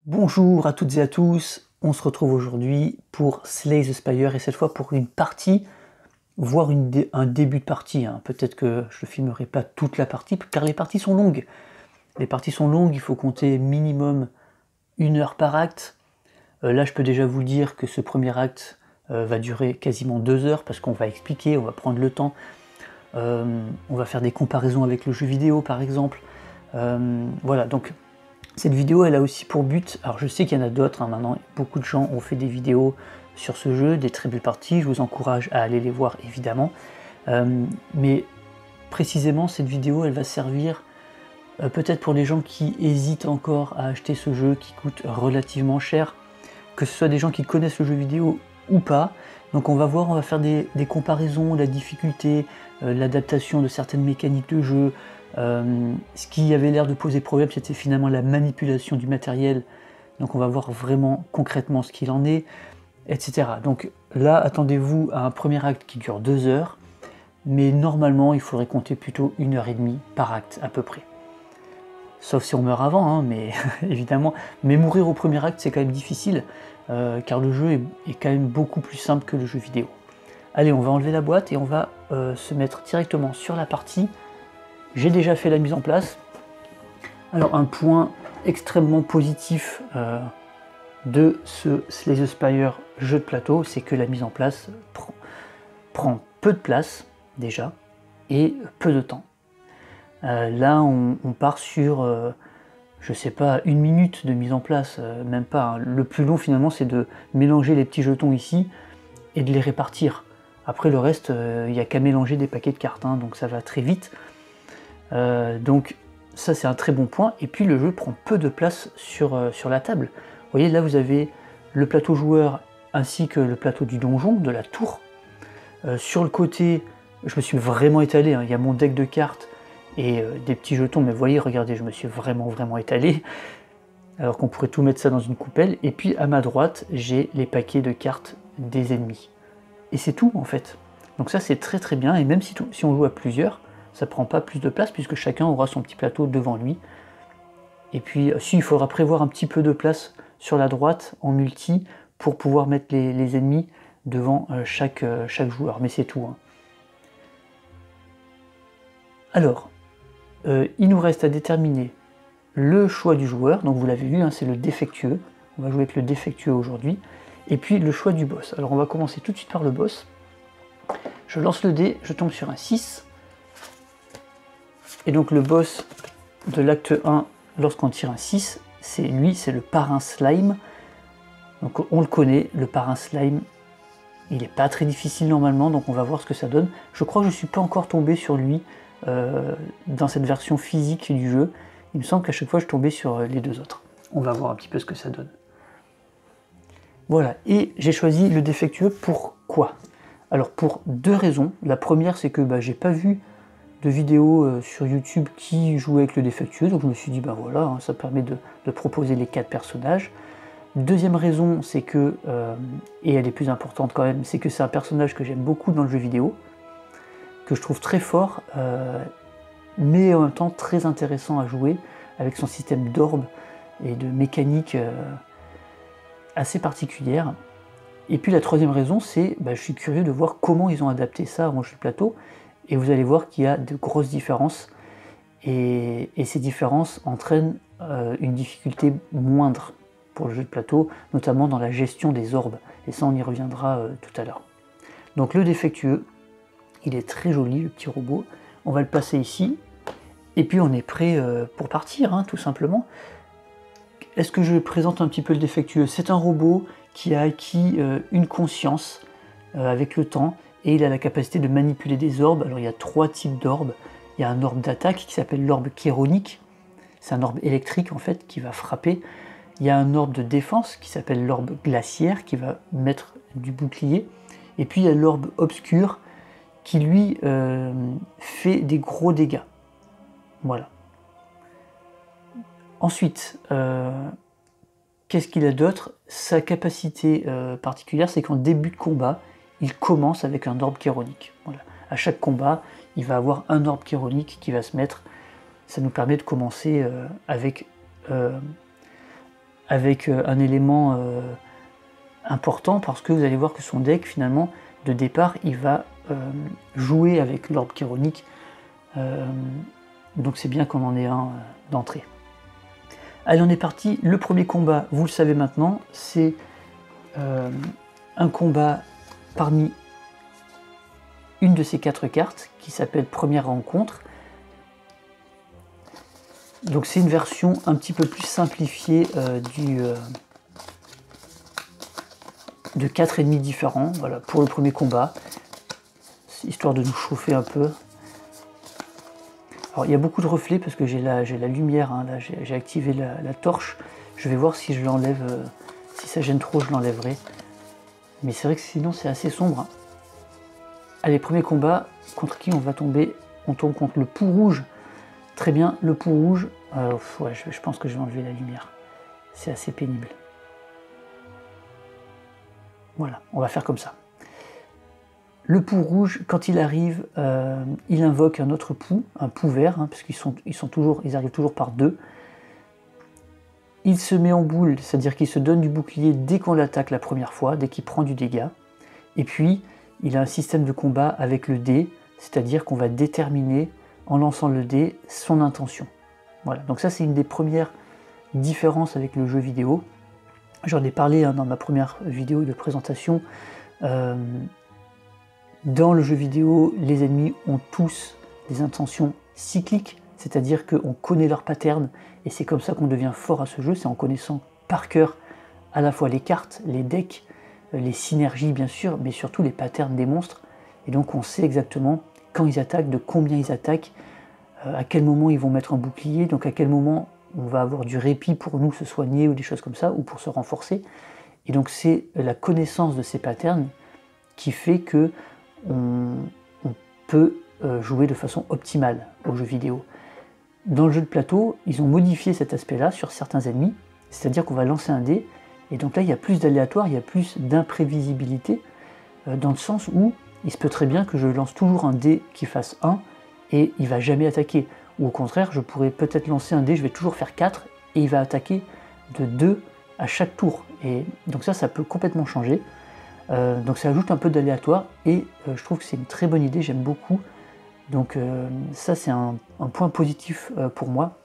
Bonjour à toutes et à tous, on se retrouve aujourd'hui pour Slay the Spire et cette fois pour une partie, voire un début de partie. Peut-être que je ne filmerai pas toute la partie car les parties sont longues. Les parties sont longues, il faut compter minimum 1 heure par acte. Là je peux déjà vous dire que ce premier acte va durer quasiment 2 heures parce qu'on va expliquer, on va prendre le temps. On va faire des comparaisons avec le jeu vidéo par exemple. Voilà, donc cette vidéo, elle a aussi pour but, alors je sais qu'il y en a d'autres, maintenant beaucoup de gens ont fait des vidéos sur ce jeu, des très belles parties, je vous encourage à aller les voir évidemment, mais précisément cette vidéo, elle va servir peut-être pour les gens qui hésitent encore à acheter ce jeu qui coûte relativement cher, que ce soit des gens qui connaissent le jeu vidéo ou pas. Donc on va voir, on va faire des comparaisons, la difficulté, l'adaptation de certaines mécaniques de jeu. Ce qui avait l'air de poser problème, c'était finalement la manipulation du matériel. Donc on va voir vraiment concrètement ce qu'il en est, etc. Donc là, attendez-vous à un premier acte qui dure 2 heures, mais normalement, il faudrait compter plutôt 1 heure et demie par acte à peu près. Sauf si on meurt avant, mais évidemment. Mais mourir au premier acte, c'est quand même difficile, car le jeu est quand même beaucoup plus simple que le jeu vidéo. Allez, on va enlever la boîte et on va se mettre directement sur la partie. J'ai déjà fait la mise en place. Alors un point extrêmement positif de ce Slay the Spire jeu de plateau, c'est que la mise en place prend peu de place déjà et peu de temps. Là on part sur, je sais pas, 1 minute de mise en place, même pas. Le plus long finalement c'est de mélanger les petits jetons ici et de les répartir. Après le reste, il n'y a qu'à mélanger des paquets de cartes, donc ça va très vite. Donc ça c'est un très bon point, et puis le jeu prend peu de place sur la table. Vous voyez là vous avez le plateau joueur ainsi que le plateau du donjon, de la tour. Sur le côté, je me suis vraiment étalé, il y a mon deck de cartes et des petits jetons, mais vous voyez, regardez, je me suis vraiment étalé, alors qu'on pourrait tout mettre ça dans une coupelle. Et puis à ma droite, j'ai les paquets de cartes des ennemis. Et c'est tout en fait. Donc ça c'est très bien, et même si on joue à plusieurs, ça prend pas plus de place puisque chacun aura son petit plateau devant lui. Et puis si, il faudra prévoir un petit peu de place sur la droite en multi pour pouvoir mettre les ennemis devant chaque joueur, mais c'est tout. Alors, il nous reste à déterminer le choix du joueur, donc vous l'avez vu, c'est le défectueux. On va jouer avec le défectueux aujourd'hui. Et puis le choix du boss. Alors on va commencer tout de suite par le boss. Je lance le dé, je tombe sur un 6. Et donc le boss de l'acte 1, lorsqu'on tire un 6, c'est le parrain slime. Donc on le connaît, le parrain slime, il n'est pas très difficile normalement, donc on va voir ce que ça donne. Je crois que je ne suis pas encore tombé sur lui dans cette version physique du jeu. Il me semble qu'à chaque fois je tombais sur les deux autres. On va voir un petit peu ce que ça donne. Voilà, et j'ai choisi le défectueux. Pourquoi? Alors pour 2 raisons. La première, c'est que j'ai pas vu de vidéos sur YouTube qui jouaient avec le défectueux, donc je me suis dit voilà, ça permet de proposer les 4 personnages. Deuxième raison, c'est que, et elle est plus importante quand même, c'est que c'est un personnage que j'aime beaucoup dans le jeu vidéo, que je trouve très fort, mais en même temps très intéressant à jouer, avec son système d'orbes et de mécanique assez particulière. Et puis la troisième raison, c'est je suis curieux de voir comment ils ont adapté ça en jeu de plateau, et vous allez voir qu'il y a de grosses différences, et ces différences entraînent une difficulté moindre pour le jeu de plateau, notamment dans la gestion des orbes, et ça on y reviendra tout à l'heure. Donc le défectueux, il est très joli, le petit robot, on va le placer ici, et puis on est prêt pour partir, tout simplement. Est-ce que je présente un petit peu le défectueux? C'est un robot qui a acquis une conscience avec le temps, et il a la capacité de manipuler des orbes. Alors il y a 3 types d'orbes. Il y a un orbe d'attaque qui s'appelle l'orbe chéronique, c'est un orbe électrique en fait qui va frapper. Il y a un orbe de défense qui s'appelle l'orbe glaciaire qui va mettre du bouclier. Et puis il y a l'orbe obscur qui lui fait des gros dégâts. Voilà. Ensuite, qu'est-ce qu'il a d'autre? Sa capacité particulière, c'est qu'en début de combat, il commence avec un orbe chéronique. Voilà. À chaque combat, il va avoir un orbe chéronique qui va se mettre. Ça nous permet de commencer avec avec un élément important, parce que vous allez voir que son deck, finalement, de départ, il va jouer avec l'orbe chironique. Donc c'est bien qu'on en ait un d'entrée. Allez, on est parti. Le premier combat, vous le savez maintenant, c'est un combat parmi une de ces 4 cartes qui s'appelle Première Rencontre. Donc c'est une version un petit peu plus simplifiée de 4 ennemis différents, voilà, pour le premier combat, histoire de nous chauffer un peu. Alors il y a beaucoup de reflets parce que j'ai la lumière, hein, là j'ai activé la torche. Je vais voir si je l'enlève, si ça gêne trop, je l'enlèverai. Mais c'est vrai que sinon c'est assez sombre, hein. Allez, premier combat, contre qui on va tomber? On tombe contre le Pou Rouge. Très bien, le Pou Rouge, ouais, je pense que je vais enlever la lumière. C'est assez pénible. Voilà, on va faire comme ça. Le Pou Rouge, quand il arrive, il invoque un autre Pou, un Pou vert, hein, parce ils arrivent toujours par 2. Il se met en boule, c'est-à-dire qu'il se donne du bouclier dès qu'on l'attaque la première fois, dès qu'il prend du dégât. Et puis, il a un système de combat avec le dé, c'est-à-dire qu'on va déterminer, en lançant le dé, son intention. Voilà, donc ça c'est une des premières différences avec le jeu vidéo. J'en ai parlé, hein, dans ma première vidéo de présentation. Dans le jeu vidéo, les ennemis ont tous des intentions cycliques, c'est-à-dire qu'on connaît leur pattern, et c'est comme ça qu'on devient fort à ce jeu, c'est en connaissant par cœur à la fois les cartes, les decks, les synergies bien sûr, mais surtout les patterns des monstres. Et donc on sait exactement quand ils attaquent, de combien ils attaquent, à quel moment ils vont mettre un bouclier, donc à quel moment on va avoir du répit pour nous se soigner ou des choses comme ça, ou pour se renforcer. Et donc c'est la connaissance de ces patterns qui fait que on peut jouer de façon optimale aux jeux vidéo. Dans le jeu de plateau, ils ont modifié cet aspect-là sur certains ennemis, c'est-à-dire qu'on va lancer un dé, et donc là il y a plus d'aléatoire, il y a plus d'imprévisibilité, dans le sens où il se peut très bien que je lance toujours un dé qui fasse 1, et il ne va jamais attaquer. Ou au contraire, je pourrais peut-être lancer un dé, je vais toujours faire 4, et il va attaquer de 2 à chaque tour. Et donc ça peut complètement changer. Donc ça ajoute un peu d'aléatoire, et je trouve que c'est une très bonne idée, j'aime beaucoup. Donc ça c'est un point positif pour moi.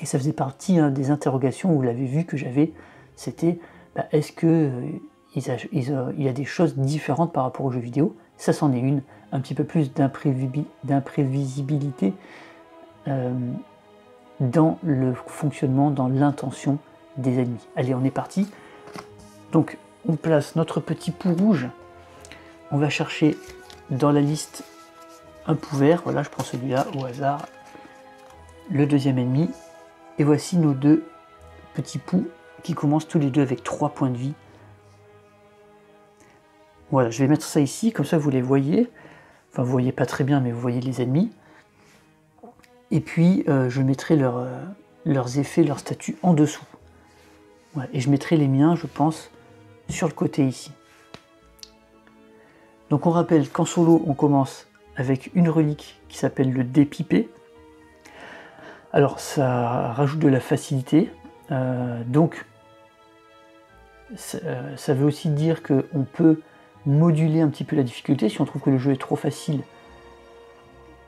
Et ça faisait partie, hein, des interrogations, vous l'avez vu que j'avais, c'était est-ce que il y a des choses différentes par rapport aux jeux vidéo? Ça c'en est une, un petit peu plus d'imprévisibilité dans le fonctionnement, dans l'intention des ennemis. Allez, on est parti. Donc on place notre petit Pou Rouge, on va chercher dans la liste un Pou vert, voilà, je prends celui-là au hasard, le deuxième ennemi, et voici nos 2 petits Pou qui commencent tous les deux avec 3 points de vie. Voilà, je vais mettre ça ici, comme ça vous les voyez, enfin vous voyez pas très bien, mais vous voyez les ennemis, et puis je mettrai leurs effets, leurs statuts en dessous. Voilà, et je mettrai les miens, je pense, sur le côté ici. Donc on rappelle qu'en solo, on commence avec une relique qui s'appelle le dé pipé. Alors ça rajoute de la facilité, donc ça veut aussi dire qu'on peut moduler un petit peu la difficulté. Si on trouve que le jeu est trop facile,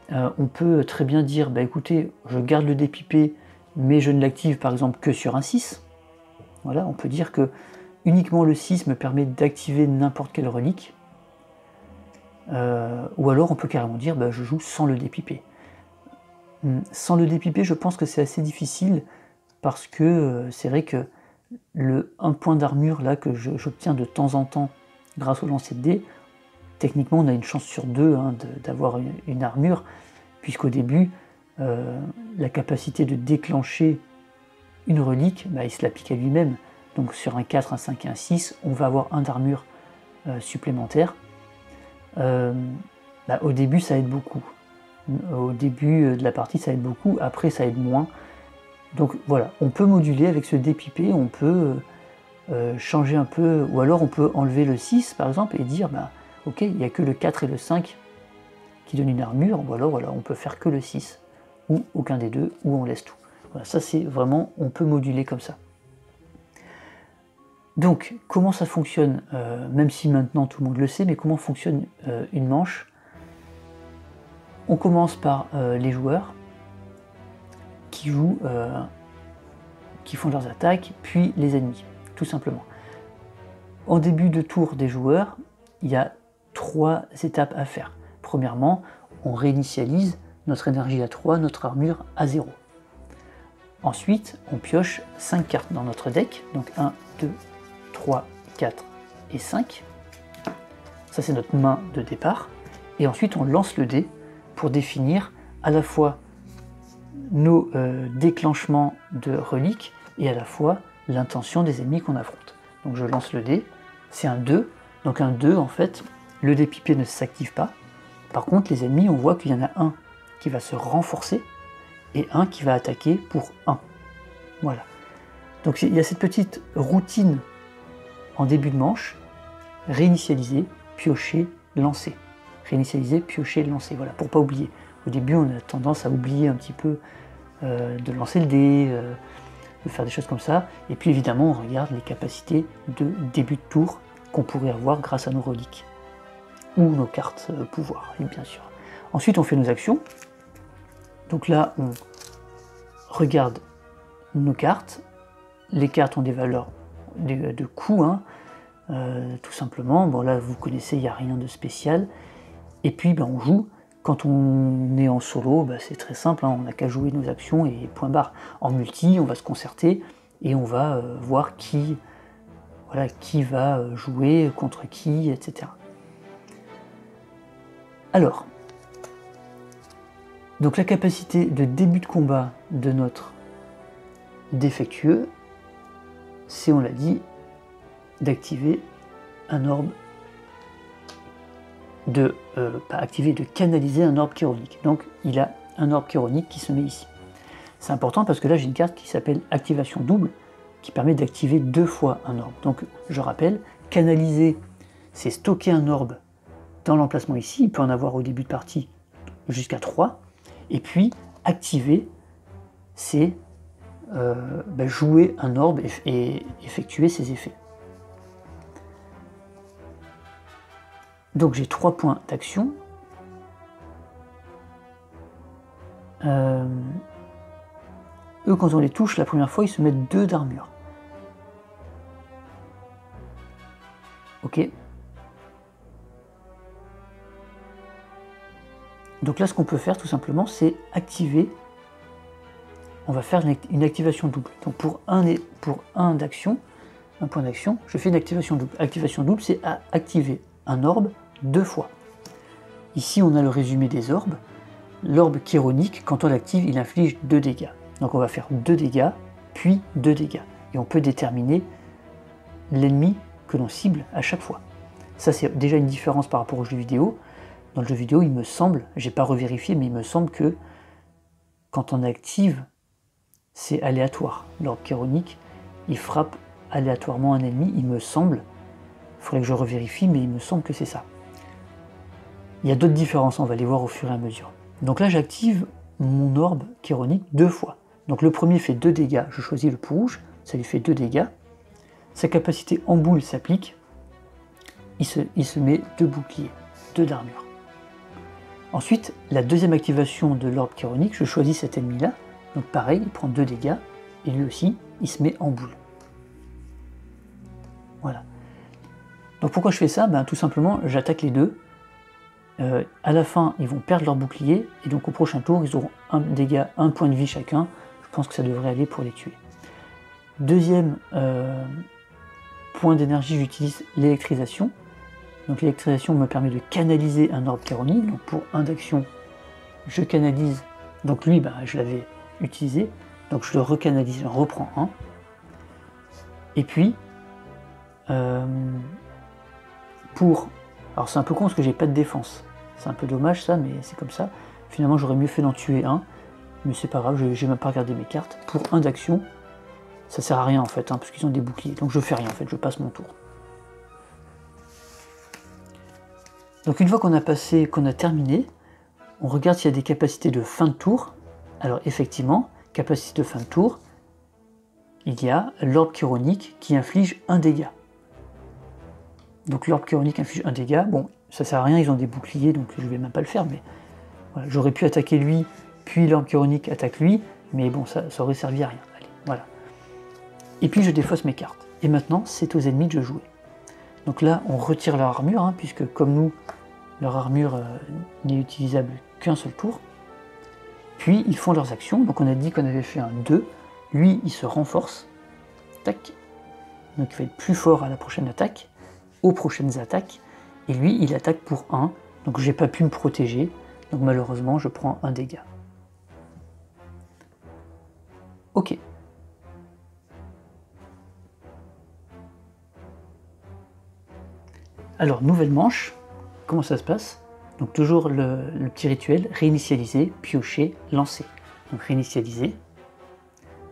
on peut très bien dire, écoutez, je garde le dé pipé, mais je ne l'active par exemple que sur un 6. Voilà, on peut dire que uniquement le 6 me permet d'activer n'importe quelle relique. Ou alors on peut carrément dire, je joue sans le dé pipé. Sans le dé pipé, je pense que c'est assez difficile, parce que c'est vrai que le 1 point d'armure là que j'obtiens de temps en temps grâce au lancer de dés, techniquement on a une chance sur 2, hein, d'avoir une armure, puisqu'au début la capacité de déclencher une relique, il se l'applique à lui-même. Donc sur un 4, un 5 et un 6, on va avoir 1 d'armure supplémentaire. Au début ça aide beaucoup. Au début de la partie ça aide beaucoup, après ça aide moins. Donc voilà, on peut moduler avec ce dé pipé, on peut changer un peu, ou alors on peut enlever le 6 par exemple et dire ok, il n'y a que le 4 et le 5 qui donnent une armure, ou alors voilà, on peut faire que le 6, ou aucun des deux, ou on laisse tout. Voilà, ça c'est vraiment, on peut moduler comme ça. Donc, comment ça fonctionne, même si maintenant tout le monde le sait, mais comment fonctionne une manche? On commence par les joueurs qui jouent, qui font leurs attaques, puis les ennemis, tout simplement. En début de tour des joueurs, il y a 3 étapes à faire. Premièrement, on réinitialise notre énergie à 3, notre armure à 0. Ensuite, on pioche 5 cartes dans notre deck, donc 1, 2, 3, 4 et 5. Ça, c'est notre main de départ. Et ensuite, on lance le dé pour définir à la fois nos déclenchements de reliques et à la fois l'intention des ennemis qu'on affronte. Donc je lance le dé, c'est un 2. Donc un 2, en fait, le dé pipé ne s'active pas. Par contre, les ennemis, on voit qu'il y en a un qui va se renforcer et un qui va attaquer pour 1. Voilà. Donc il y a cette petite routine en début de manche, réinitialiser, piocher, lancer. Réinitialiser, piocher, lancer. Voilà, pour pas oublier. Au début, on a tendance à oublier un petit peu de lancer le dé, de faire des choses comme ça. Et puis évidemment, on regarde les capacités de début de tour qu'on pourrait avoir grâce à nos reliques. Ou nos cartes pouvoir, et bien sûr. Ensuite, on fait nos actions. Donc là, on regarde nos cartes. Les cartes ont des valeurs de coût, hein, tout simplement. Bon là, vous connaissez, il n'y a rien de spécial. Et puis, ben, on joue. Quand on est en solo, ben, c'est très simple, hein, on n'a qu'à jouer nos actions et point barre. En multi, on va se concerter et on va voir qui va jouer contre qui, etc. Alors, donc la capacité de début de combat de notre défectueux, c'est, on l'a dit, d'activer un orbe, de canaliser un orbe chironique. Donc il a un orbe chironique qui se met ici. C'est important parce que là j'ai une carte qui s'appelle activation double, qui permet d'activer 2 fois un orbe. Donc je rappelle, canaliser, c'est stocker un orbe dans l'emplacement ici, il peut en avoir au début de partie jusqu'à 3, et puis activer, c'est jouer un orbe et effectuer ses effets. Donc j'ai 3 points d'action. Eux, quand on les touche la première fois, ils se mettent 2 d'armure. Ok. Donc là, ce qu'on peut faire tout simplement, c'est activer. On va faire une activation double. Donc pour un d'action, un point d'action, je fais une activation double. Activation double, c'est activer un orbe 2 fois. Ici, on a le résumé des orbes. L'orbe chironique, quand on l'active, il inflige 2 dégâts. Donc on va faire 2 dégâts, puis 2 dégâts. Et on peut déterminer l'ennemi que l'on cible à chaque fois. Ça, c'est déjà une différence par rapport au jeu vidéo. Dans le jeu vidéo, il me semble, j'ai pas revérifié, mais il me semble que quand on active, c'est aléatoire. L'orbe chironique, il frappe aléatoirement un ennemi, il me semble. Il faudrait que je revérifie, mais il me semble que c'est ça. Il y a d'autres différences, on va les voir au fur et à mesure. Donc là, j'active mon orbe chironique 2 fois. Donc le premier fait 2 dégâts, je choisis le plus rouge, ça lui fait 2 dégâts. Sa capacité en boule s'applique, il se met 2 boucliers, 2 d'armure. Ensuite, la deuxième activation de l'orbe chironique, je choisis cet ennemi-là, donc pareil, il prend 2 dégâts, et lui aussi, il se met en boule. Voilà. Donc pourquoi je fais ça? Tout simplement, j'attaque les deux. À la fin, ils vont perdre leur bouclier, et donc au prochain tour, ils auront un dégât, 1 point de vie chacun. Je pense que ça devrait aller pour les tuer. Deuxième point d'énergie, j'utilise l'électrisation. Donc l'électrisation me permet de canaliser un orbe chironique. Donc pour 1 d'action, je canalise. Donc lui, je l'avais utilisé. Donc je le recanalise, j'en reprends 1. Et puis, alors c'est un peu con parce que j'ai pas de défense. C'est un peu dommage ça, mais c'est comme ça. Finalement, j'aurais mieux fait d'en tuer un. Mais c'est pas grave, j'ai même pas regardé mes cartes. Pour 1 d'action, ça sert à rien en fait, parce qu'ils ont des boucliers. Donc je fais rien en fait, je passe mon tour. Donc une fois qu'on a terminé, on regarde s'il y a des capacités de fin de tour. Alors effectivement, capacité de fin de tour, il y a l'orbe chironique qui inflige un dégât. Donc l'orbe chironique inflige un dégât, bon, ça sert à rien, ils ont des boucliers, donc je vais même pas le faire, mais voilà, j'aurais pu attaquer lui, puis l'orbe chironique attaque lui, mais bon, ça aurait servi à rien. Allez, voilà. Et puis je défausse mes cartes. Et maintenant, c'est aux ennemis de jouer. Donc là, on retire leur armure, hein, puisque comme nous, leur armure n'est utilisable qu'un seul tour. Puis ils font leurs actions, donc on a dit qu'on avait fait un 2, lui il se renforce, tac, donc il va être plus fort à la prochaine attaque, aux prochaines attaques, et lui il attaque pour 1, donc j'ai pas pu me protéger, donc malheureusement je prends un dégât. Ok. Alors nouvelle manche, comment ça se passe? Donc toujours le petit rituel, réinitialiser, piocher, lancer. Donc réinitialiser,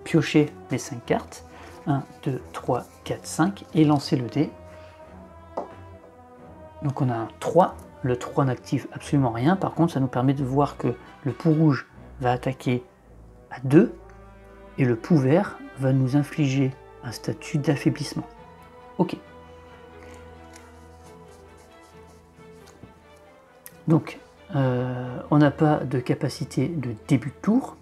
piocher les 5 cartes, 1, 2, 3, 4, 5, et lancer le dé. Donc on a un 3, le 3 n'active absolument rien, par contre ça nous permet de voir que le pou rouge va attaquer à 2, et le pou vert va nous infliger un statut d'affaiblissement. Ok. Donc, on n'a pas de capacité de début de tour.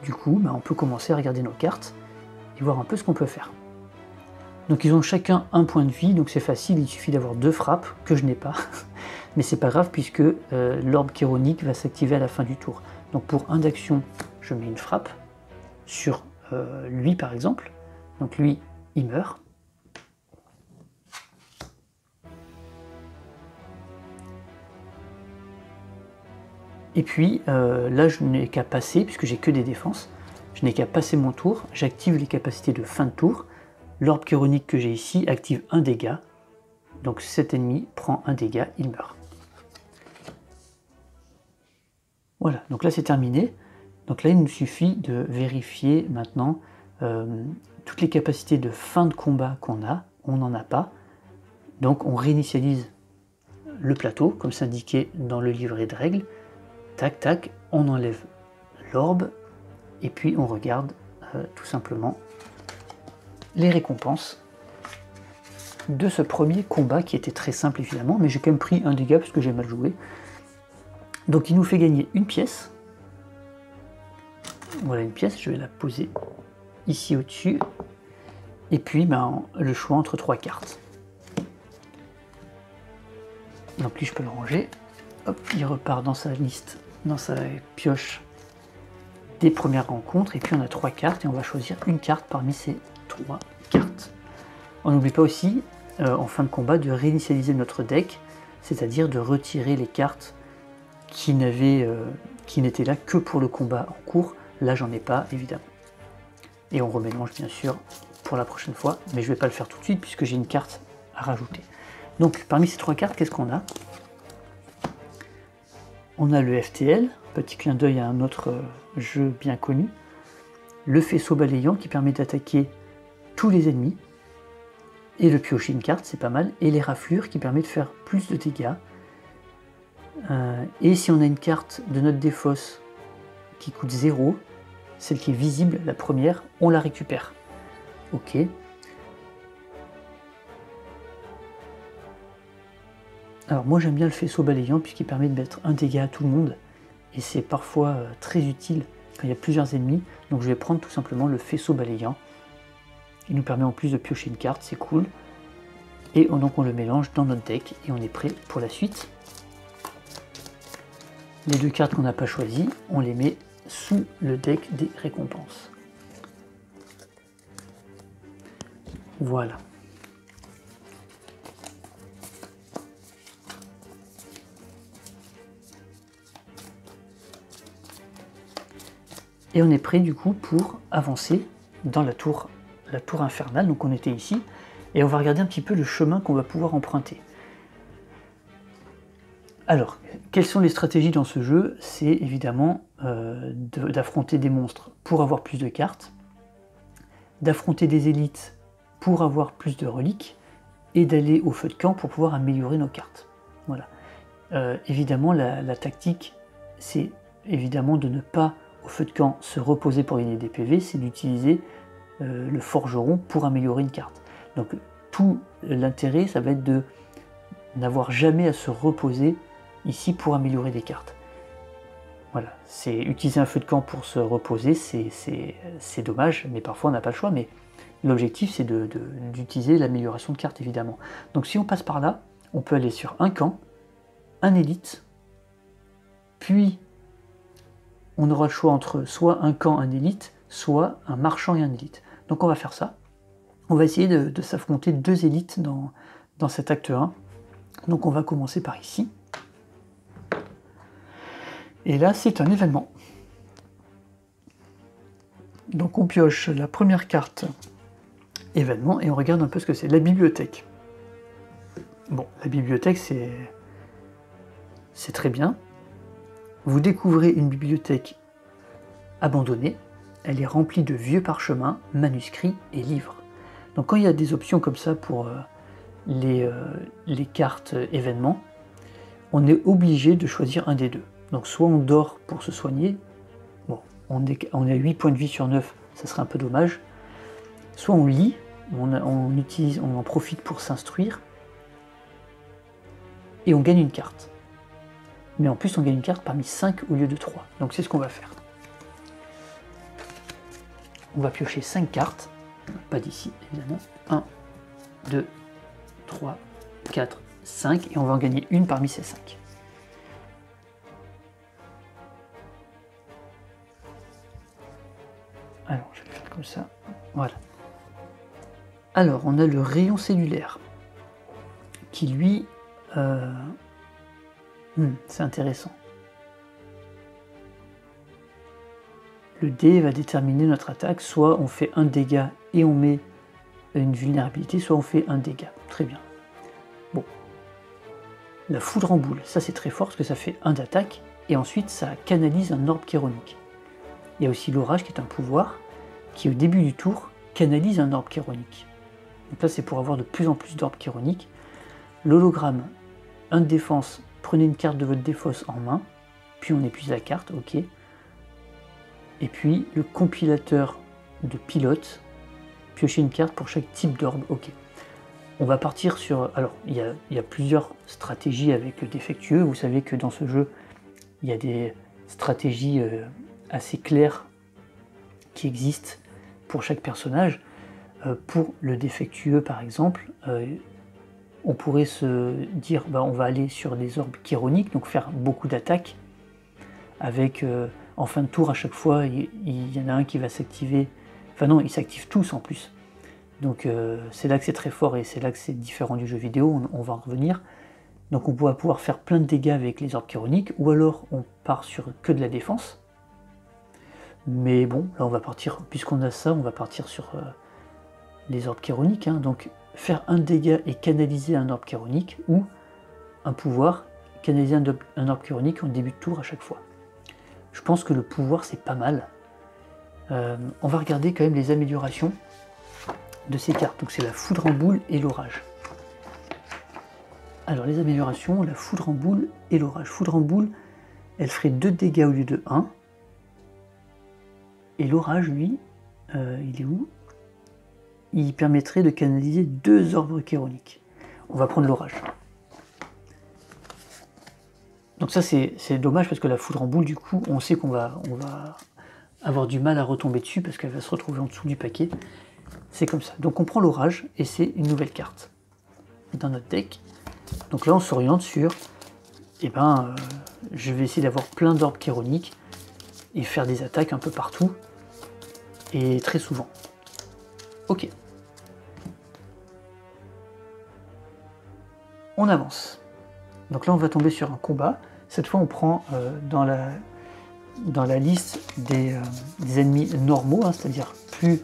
Du coup, on peut commencer à regarder nos cartes et voir un peu ce qu'on peut faire. Donc ils ont chacun un point de vie, donc c'est facile, il suffit d'avoir 2 frappes, que je n'ai pas. Mais c'est pas grave puisque l'orbe chironique va s'activer à la fin du tour. Donc pour 1 d'action, je mets une frappe sur lui par exemple. Donc lui, il meurt. Et puis là, je n'ai qu'à passer, puisque j'ai que des défenses, je n'ai qu'à passer mon tour, j'active les capacités de fin de tour. L'orbe chironique que j'ai ici active un dégât, donc cet ennemi prend un dégât, il meurt. Voilà, donc là c'est terminé. Donc là il nous suffit de vérifier maintenant toutes les capacités de fin de combat qu'on a, on n'en a pas. Donc on réinitialise le plateau, comme c'est indiqué dans le livret de règles. Tac, tac, on enlève l'orbe, et puis on regarde tout simplement les récompenses de ce premier combat, qui était très simple évidemment, mais j'ai quand même pris un dégât parce que j'ai mal joué. Donc il nous fait gagner une pièce. Voilà une pièce, je vais la poser ici au-dessus. Et puis le choix entre 3 cartes. Donc lui je peux le ranger. Hop, il repart dans sa liste, dans sa pioche des premières rencontres, et puis on a 3 cartes et on va choisir une carte parmi ces 3 cartes. On n'oublie pas aussi en fin de combat de réinitialiser notre deck, c'est-à-dire de retirer les cartes qui n'étaient là que pour le combat en cours. Là j'en ai pas évidemment. Et on remélange bien sûr pour la prochaine fois, mais je vais pas le faire tout de suite puisque j'ai une carte à rajouter. Donc parmi ces 3 cartes, qu'est-ce qu'on a? On a le FTL, petit clin d'œil à un autre jeu bien connu. Le faisceau balayant qui permet d'attaquer tous les ennemis. Et le piocher une carte, c'est pas mal. Et les raflures qui permet de faire plus de dégâts. Et si on a une carte de notre défausse qui coûte 0, celle qui est visible, la première, on la récupère. Ok. Alors moi j'aime bien le faisceau balayant puisqu'il permet de mettre un dégât à tout le monde, et c'est parfois très utile quand il y a plusieurs ennemis, donc je vais prendre tout simplement le faisceau balayant. Il nous permet en plus de piocher une carte, c'est cool, et donc on le mélange dans notre deck et on est prêt pour la suite. Les 2 cartes qu'on n'a pas choisies, on les met sous le deck des récompenses. Voilà. Et on est prêt du coup pour avancer dans la tour infernale, donc on était ici, et on va regarder un petit peu le chemin qu'on va pouvoir emprunter. Alors, quelles sont les stratégies dans ce jeu? C'est évidemment d'affronter des monstres pour avoir plus de cartes, d'affronter des élites pour avoir plus de reliques, et d'aller au feu de camp pour pouvoir améliorer nos cartes. Voilà. Évidemment, la tactique, c'est évidemment de ne pas au feu de camp se reposer pour gagner des PV, c'est d'utiliser le forgeron pour améliorer une carte. Donc tout l'intérêt, ça va être de n'avoir jamais à se reposer ici pour améliorer des cartes. Voilà, c'est utiliser un feu de camp pour se reposer, c'est dommage, mais parfois on n'a pas le choix, mais l'objectif c'est d'utiliser l'amélioration de cartes évidemment. Donc si on passe par là, on peut aller sur un camp, un élite, puis on aura le choix entre soit un camp, un élite, soit un marchand et un élite. Donc on va faire ça. On va essayer de s'affronter 2 élites dans cet acte 1. Donc on va commencer par ici. Et là c'est un événement. Donc on pioche la première carte événement et on regarde un peu ce que c'est. La bibliothèque. Bon, la bibliothèque c'est très bien. Vous découvrez une bibliothèque abandonnée. Elle est remplie de vieux parchemins, manuscrits et livres. Donc quand il y a des options comme ça pour les cartes événements, on est obligé de choisir un des deux. Donc soit on dort pour se soigner, bon, on est à 8 points de vie sur 9, ça serait un peu dommage. Soit on lit, on en profite pour s'instruire, et on gagne une carte. Mais en plus on gagne une carte parmi 5 au lieu de 3. Donc c'est ce qu'on va faire. On va piocher 5 cartes, pas d'ici évidemment. 1, 2, 3, 4, 5, et on va en gagner une parmi ces 5. Alors, je vais faire comme ça. Voilà. Alors, on a le rayon cellulaire, qui lui... c'est intéressant. Le dé va déterminer notre attaque. Soit on fait un dégât et on met une vulnérabilité, soit on fait un dégât. Très bien. Bon. La foudre en boule, ça c'est très fort parce que ça fait 1 d'attaque, et ensuite ça canalise un orbe chéronique. Il y a aussi l'orage qui est un pouvoir qui au début du tour canalise un orbe chéronique. Donc là c'est pour avoir de plus en plus d'orbes chéroniques. L'hologramme, 1 de défense, prenez une carte de votre défausse en main, puis on épuise la carte, ok. Et puis le compilateur de pilote, piochez une carte pour chaque type d'orbe, ok. On va partir sur... Alors, il y a plusieurs stratégies avec le défectueux. Vous savez que dans ce jeu, il y a des stratégies assez claires qui existent pour chaque personnage. Pour le défectueux, par exemple, on pourrait se dire on va aller sur des orbes chéroniques, donc faire beaucoup d'attaques, avec en fin de tour à chaque fois, il y en a un qui va s'activer. Enfin non, ils s'activent tous en plus. Donc c'est là que c'est très fort et c'est là que c'est différent du jeu vidéo, on va en revenir. Donc on va pouvoir faire plein de dégâts avec les orbes chéroniques, ou alors on part sur que de la défense. Mais bon, là on va partir, puisqu'on a ça, on va partir sur les orbes chéroniques. Hein. Donc faire un dégât et canaliser un orbe chéronique, ou un pouvoir, canaliser un orbe chéronique en début de tour à chaque fois. Je pense que le pouvoir c'est pas mal. On va regarder quand même les améliorations de ces cartes. Donc c'est la foudre en boule et l'orage. Alors les améliorations, la foudre en boule et l'orage. Foudre en boule, elle ferait 2 dégâts au lieu de 1. Et l'orage, lui, il est où? Il permettrait de canaliser 2 orbes chéroniques. On va prendre l'orage. Donc ça c'est dommage parce que la foudre en boule, du coup, on sait qu'on va avoir du mal à retomber dessus parce qu'elle va se retrouver en dessous du paquet. C'est comme ça. Donc on prend l'orage et c'est une nouvelle carte dans notre deck. Donc là on s'oriente sur, je vais essayer d'avoir plein d'orbes chéroniques et faire des attaques un peu partout et très souvent. Ok. On avance. Donc là on va tomber sur un combat. Cette fois on prend dans la liste des ennemis normaux, hein, c'est-à-dire plus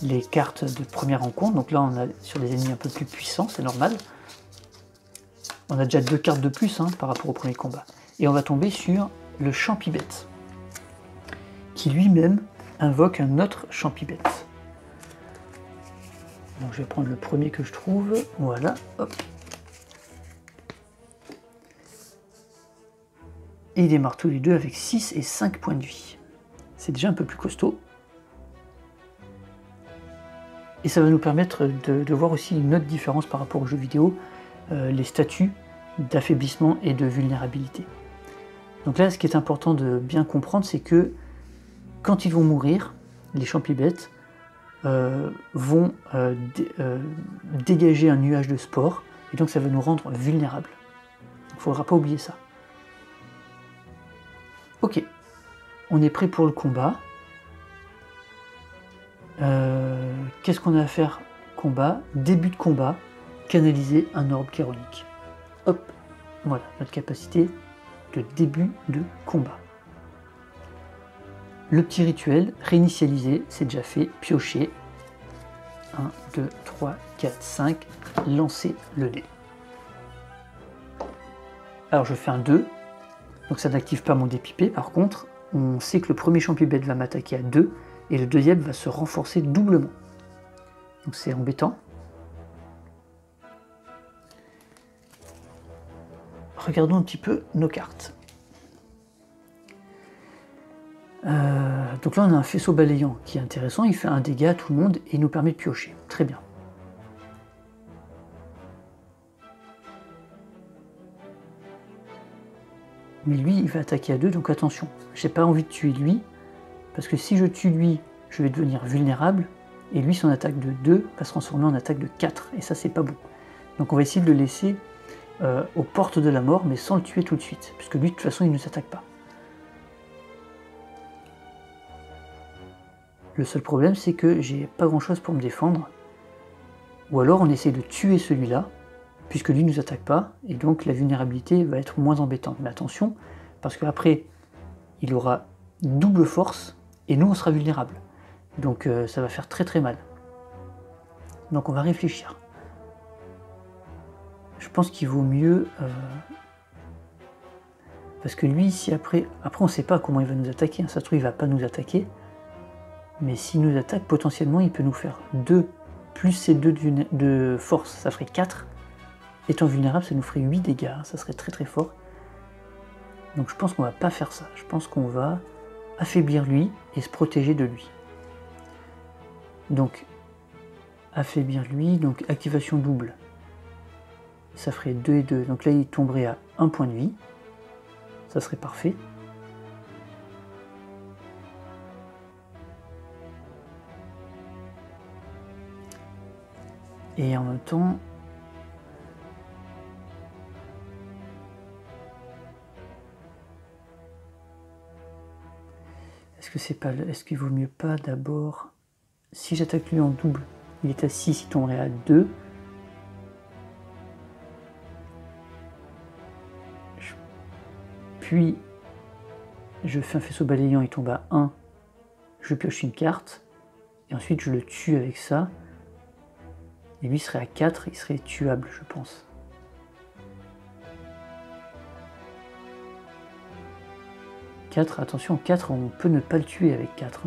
les cartes de première rencontre. Donc là on a sur des ennemis un peu plus puissants, c'est normal. On a déjà 2 cartes de plus par rapport au premier combat. Et on va tomber sur le Champibête, qui lui-même invoque un autre Champibête. Donc je vais prendre le premier que je trouve, voilà, hop. Et il démarre tous les deux avec 6 et 5 points de vie. C'est déjà un peu plus costaud. Et ça va nous permettre de voir aussi une autre différence par rapport aux jeux vidéo, les statuts d'affaiblissement et de vulnérabilité. Donc là, ce qui est important de bien comprendre, c'est que quand ils vont mourir, les champibêtes vont dégager un nuage de spores, et donc ça va nous rendre vulnérables. Il ne faudra pas oublier ça. Ok, on est prêt pour le combat. Qu'est-ce qu'on a à faire? Combat, début de combat, canaliser un orbe chéronique. Hop, voilà notre capacité de début de combat. Le petit rituel, réinitialiser, c'est déjà fait, piocher. 1, 2, 3, 4, 5, lancer le dé. Alors je fais un 2, donc ça n'active pas mon dé pipé. Par contre, on sait que le premier champibête va m'attaquer à 2, et le deuxième va se renforcer doublement. Donc c'est embêtant. Regardons un petit peu nos cartes. Donc là on a un faisceau balayant qui est intéressant, il fait un dégât à tout le monde et il nous permet de piocher. Très bien. Mais lui il va attaquer à 2, donc attention. J'ai pas envie de tuer lui, parce que si je tue lui, je vais devenir vulnérable, et lui son attaque de 2 va se transformer en attaque de 4, et ça c'est pas bon. Donc on va essayer de le laisser aux portes de la mort, mais sans le tuer tout de suite, puisque lui de toute façon il ne nous attaque pas. Le seul problème, c'est que j'ai pas grand chose pour me défendre. Ou alors on essaie de tuer celui-là, puisque lui ne nous attaque pas, et donc la vulnérabilité va être moins embêtante. Mais attention, parce qu'après, il aura double force, et nous on sera vulnérable. Donc ça va faire très très mal. Donc on va réfléchir. Je pense qu'il vaut mieux... parce que lui, si après on ne sait pas comment il va nous attaquer, hein, ça se trouve il va pas nous attaquer, mais s'il nous attaque, potentiellement, il peut nous faire 2, plus ces 2 de force, ça ferait 4. Étant vulnérable, ça nous ferait 8 dégâts, ça serait très très fort. Donc je pense qu'on va pas faire ça. Je pense qu'on va affaiblir lui et se protéger de lui. Donc, affaiblir lui, donc activation double. Ça ferait 2 et 2. Donc là, il tomberait à 1 point de vie. Ça serait parfait. Et en même temps, est-ce qu'il vaut mieux pas d'abord, si j'attaque lui en double, il est à 6, il tomberait à 2. Puis je fais un faisceau balayant, il tombe à 1, je pioche une carte, et ensuite je le tue avec ça. Et lui serait à 4, il serait tuable, je pense. Attention, 4, on peut ne pas le tuer avec 4.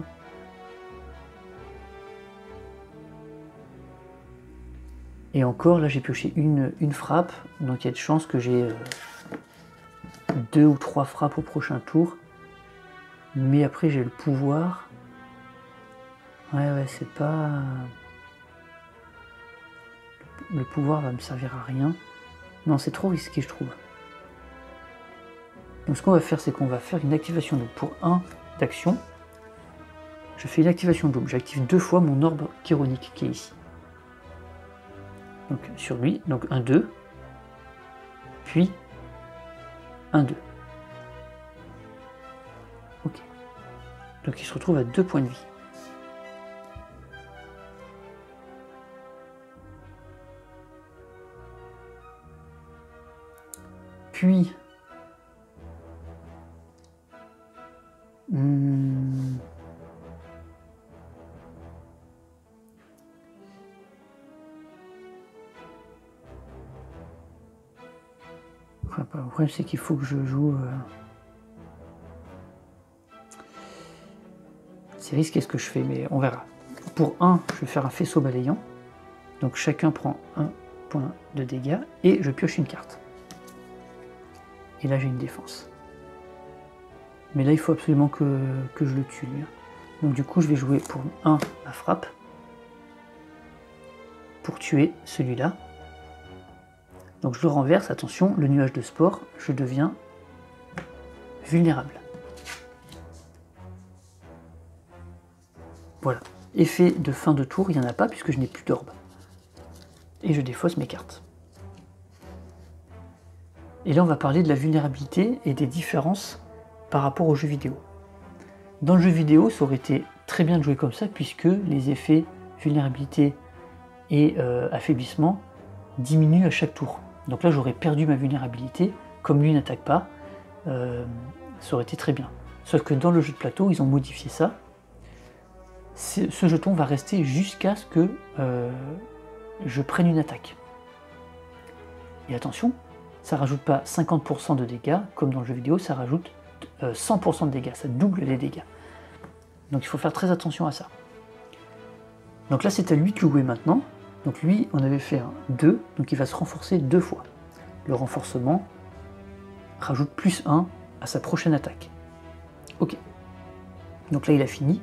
Et encore, là j'ai pioché une frappe, donc il y a de chances que j'ai 2 ou 3 frappes au prochain tour. Mais après j'ai le pouvoir. Ouais, c'est pas... Le pouvoir va me servir à rien. Non, c'est trop risqué, je trouve. Donc ce qu'on va faire, c'est qu'on va faire une activation double. Pour 1 d'action, je fais une activation double. J'active 2 fois mon orbe chéronique qui est ici. Donc sur lui, donc 1, 2, puis 1, 2. Ok. Donc il se retrouve à 2 points de vie. Puis... Le problème c'est qu'il faut que je joue... C'est risqué ce que je fais, mais on verra. Pour 1, je vais faire un faisceau balayant. Donc chacun prend 1 point de dégâts et je pioche une carte. Et là j'ai une défense. Mais là il faut absolument que je le tue lui. Donc du coup je vais jouer pour 1 la frappe. pour tuer celui-là. Donc je le renverse, attention, le nuage de spore, je deviens vulnérable. Voilà. Effet de fin de tour, il n'y en a pas puisque je n'ai plus d'orbe. Et je défausse mes cartes. Et là on va parler de la vulnérabilité et des différences par rapport aux jeux vidéo. Dans le jeu vidéo, ça aurait été très bien de jouer comme ça puisque les effets vulnérabilité et affaiblissement diminuent à chaque tour. Donc là j'aurais perdu ma vulnérabilité, comme lui n'attaque pas, ça aurait été très bien. Sauf que dans le jeu de plateau, ils ont modifié ça. Ce jeton va rester jusqu'à ce que je prenne une attaque. Et attention, ça rajoute pas 50% de dégâts, comme dans le jeu vidéo, ça rajoute 100% de dégâts, ça double les dégâts. Donc il faut faire très attention à ça. Donc là c'est à lui de jouer maintenant. Donc lui, on avait fait un 2, donc il va se renforcer 2 fois. Le renforcement rajoute plus 1 à sa prochaine attaque. Ok. Donc là il a fini.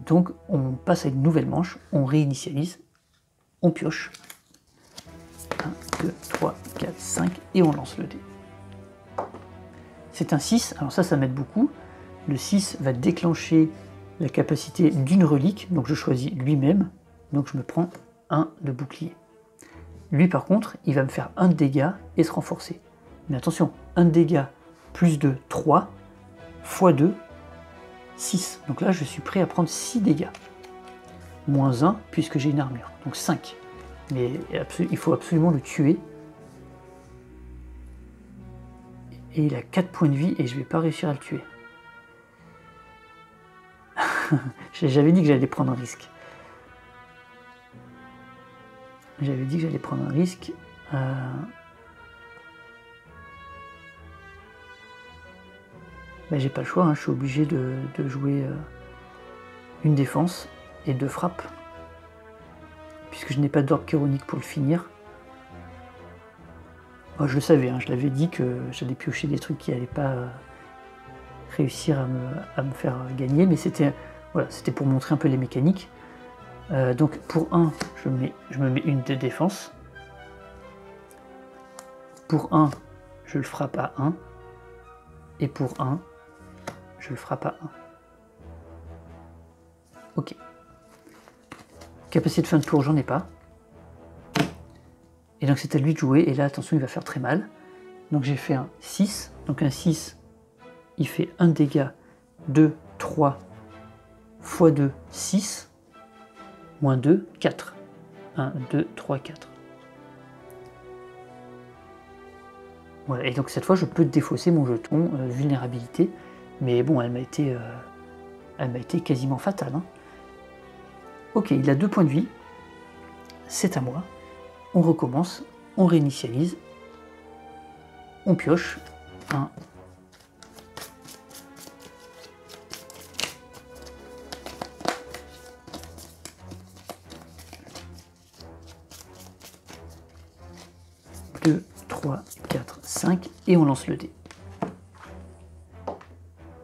Donc on passe à une nouvelle manche, on réinitialise, on pioche. 1, 2, 3, 4, 5 et on lance le dé. C'est un 6, alors ça m'aide beaucoup. Le 6 va déclencher la capacité d'une relique, donc je choisis lui-même, donc je me prends 1 de bouclier. Lui par contre, il va me faire 1 de dégâts et se renforcer. Mais attention, 1 de dégâts plus 2, 3, x 2, 6. Donc là je suis prêt à prendre 6 dégâts. Moins 1 puisque j'ai une armure, donc 5. Mais il faut absolument le tuer. Et il a 4 points de vie et je ne vais pas réussir à le tuer. J'avais dit que j'allais prendre un risque. J'avais dit que j'allais prendre un risque. Ben, j'ai pas le choix, hein. Je suis obligé de jouer une défense et 2 frappes. Puisque je n'ai pas d'orbe chironique pour le finir. Oh, je le savais, hein, je l'avais dit que j'allais piocher des trucs qui n'allaient pas réussir à me faire gagner, mais c'était voilà, pour montrer un peu les mécaniques. Donc pour 1, je me mets une de défense. Pour 1, je le frappe à 1. Et pour 1, je le frappe à 1. Ok. Capacité de fin de tour, j'en ai pas. Et donc c'est à lui de jouer, et là attention, il va faire très mal. Donc j'ai fait un 6, donc un 6, il fait 1 dégât, 2, 3, x 2, 6, moins 2, 4. 1, 2, 3, 4. Voilà, et donc cette fois je peux défausser mon jeton vulnérabilité, mais bon, elle m'a été quasiment fatale. Hein. Ok, il a 2 points de vie, c'est à moi. On recommence, on réinitialise, on pioche. 1, 2, 3, 4, 5 et on lance le dé.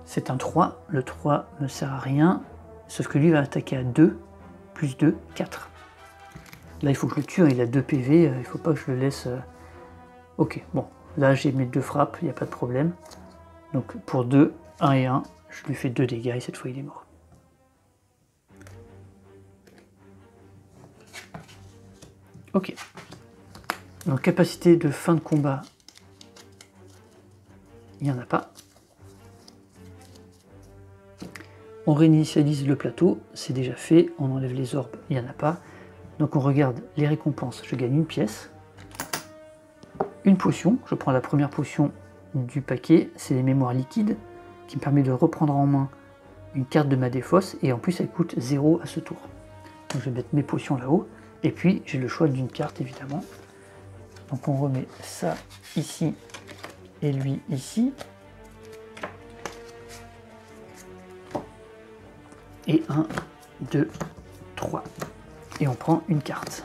C'est un 3, le 3 ne sert à rien, sauf que lui va attaquer à 2, plus 2, 4. Là il faut que je le tue, il a 2 PV, il ne faut pas que je le laisse... Ok, bon, là j'ai mes 2 frappes, il n'y a pas de problème. Donc pour 2, 1 et 1, je lui fais 2 dégâts et cette fois il est mort. Ok. Donc capacité de fin de combat, il n'y en a pas. On réinitialise le plateau, c'est déjà fait. On enlève les orbes, il n'y en a pas. Donc on regarde les récompenses, je gagne une pièce. Une potion, je prends la première potion du paquet, c'est les mémoires liquides, qui me permet de reprendre en main une carte de ma défausse, et en plus elle coûte 0 à ce tour. Donc je vais mettre mes potions là-haut, et puis j'ai le choix d'une carte évidemment. Donc on remet ça ici, et lui ici. Et 1, 2, 3. Et on prend une carte.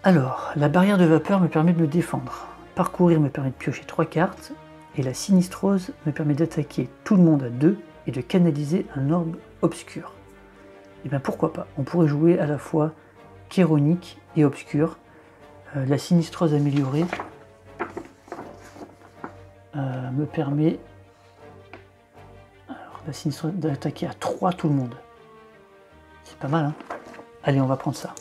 Alors, la barrière de vapeur me permet de me défendre. Parcourir me permet de piocher 3 cartes. Et la sinistrose me permet d'attaquer tout le monde à 2 et de canaliser un orbe obscur. et bien pourquoi pas. On pourrait jouer à la fois Chéronique et Obscur. La Sinistreuse améliorée me permet la Sinistreuse d'attaquer à 3 tout le monde. C'est pas mal, hein. Allez, on va prendre ça.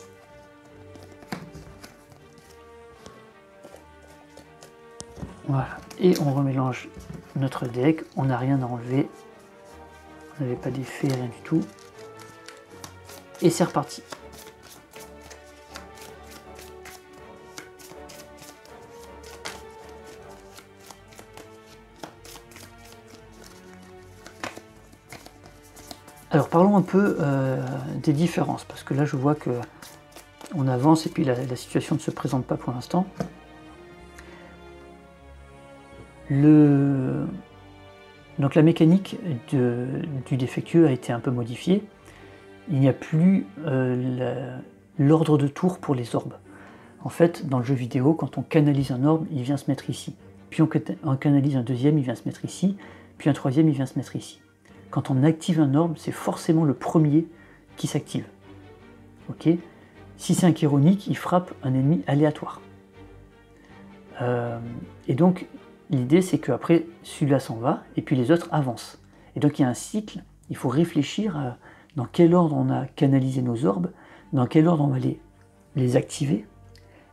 Voilà, et on remélange notre deck, on n'a rien à enlever, on n'avait pas d'effet, rien du tout. Et c'est reparti. Alors parlons un peu des différences, parce que là je vois que on avance et puis la situation ne se présente pas pour l'instant. Donc la mécanique du défectueux a été un peu modifiée. Il n'y a plus l'ordre de tour pour les orbes. En fait, dans le jeu vidéo, quand on canalise un orbe, il vient se mettre ici. Puis on canalise un deuxième, il vient se mettre ici. Puis un troisième, il vient se mettre ici. Quand on active un orbe, c'est forcément le premier qui s'active. Ok ? Si c'est un chéronique, il frappe un ennemi aléatoire. Et donc, l'idée, c'est qu'après, celui-là s'en va, et puis les autres avancent. Et donc, il y a un cycle, il faut réfléchir à dans quel ordre on a canalisé nos orbes, dans quel ordre on va les activer.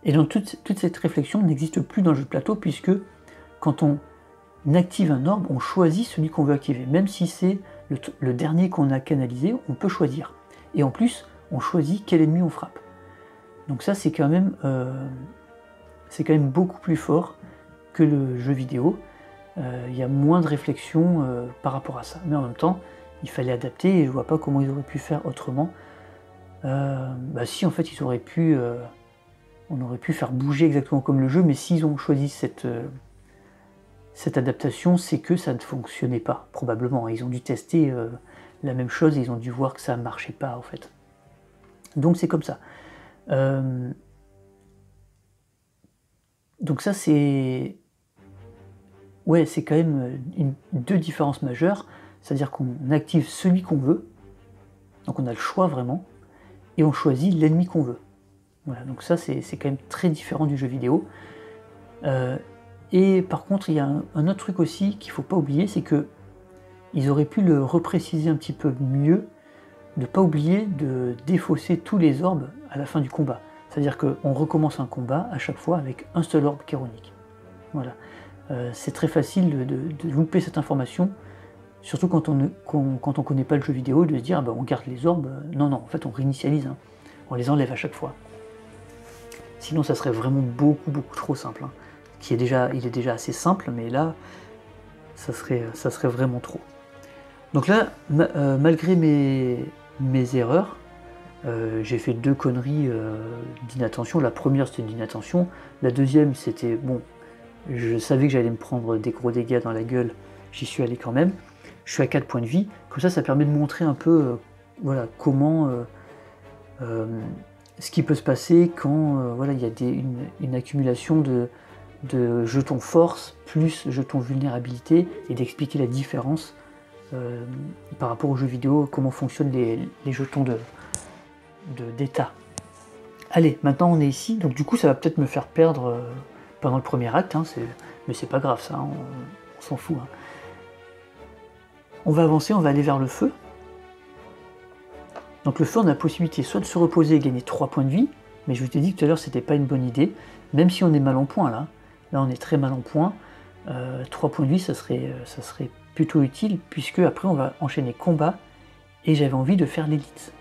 Et donc, toute cette réflexion n'existe plus dans le jeu de plateau, puisque quand on active un orbe, on choisit celui qu'on veut activer. Même si c'est le dernier qu'on a canalisé, on peut choisir. Et en plus, on choisit quel ennemi on frappe. Donc ça, c'est quand même beaucoup plus fort que le jeu vidéo. Il y a moins de réflexion par rapport à ça. Mais en même temps, il fallait adapter et je vois pas comment ils auraient pu faire autrement. Si, en fait, on aurait pu faire bouger exactement comme le jeu, mais s'ils ont choisi cette adaptation, c'est que ça ne fonctionnait pas, probablement. Ils ont dû tester la même chose et ils ont dû voir que ça ne marchait pas, en fait. Donc c'est comme ça. Donc ça, c'est... Ouais, c'est quand même deux différences majeures. C'est-à-dire qu'on active celui qu'on veut, donc on a le choix vraiment, et on choisit l'ennemi qu'on veut. Voilà, donc ça, c'est quand même très différent du jeu vidéo. Et par contre, il y a un autre truc aussi qu'il ne faut pas oublier, c'est que ils auraient pu le repréciser un petit peu mieux, de ne pas oublier de défausser tous les orbes à la fin du combat. C'est-à-dire qu'on recommence un combat à chaque fois avec un seul orbe chéronique. Voilà. C'est très facile de louper cette information, surtout quand on ne connaît pas le jeu vidéo, de se dire on garde les orbes. Non, en fait on réinitialise, hein. On les enlève à chaque fois. Sinon ça serait vraiment beaucoup trop simple. Hein. Il est déjà assez simple, mais là ça serait vraiment trop. Donc là, malgré mes erreurs, j'ai fait 2 conneries d'inattention. La première c'était d'inattention, la deuxième c'était bon, je savais que j'allais me prendre des gros dégâts dans la gueule, j'y suis allé quand même. Je suis à 4 points de vie, comme ça permet de montrer un peu voilà, comment ce qui peut se passer quand voilà, il y a une accumulation de jetons force plus jetons vulnérabilité, et d'expliquer la différence par rapport aux jeux vidéo, comment fonctionnent les jetons d'état. Allez, maintenant on est ici, donc du coup ça va peut-être me faire perdre pendant le premier acte, hein, mais c'est pas grave ça, hein, on s'en fout. Hein. On va avancer, on va aller vers le feu. Donc le feu, on a la possibilité soit de se reposer et gagner 3 points de vie, mais je vous ai dit tout à l'heure c'était pas une bonne idée, même si on est mal en point là. Là on est très mal en point, 3 points de vie ça serait plutôt utile, puisque après on va enchaîner combat, et j'avais envie de faire l'élite.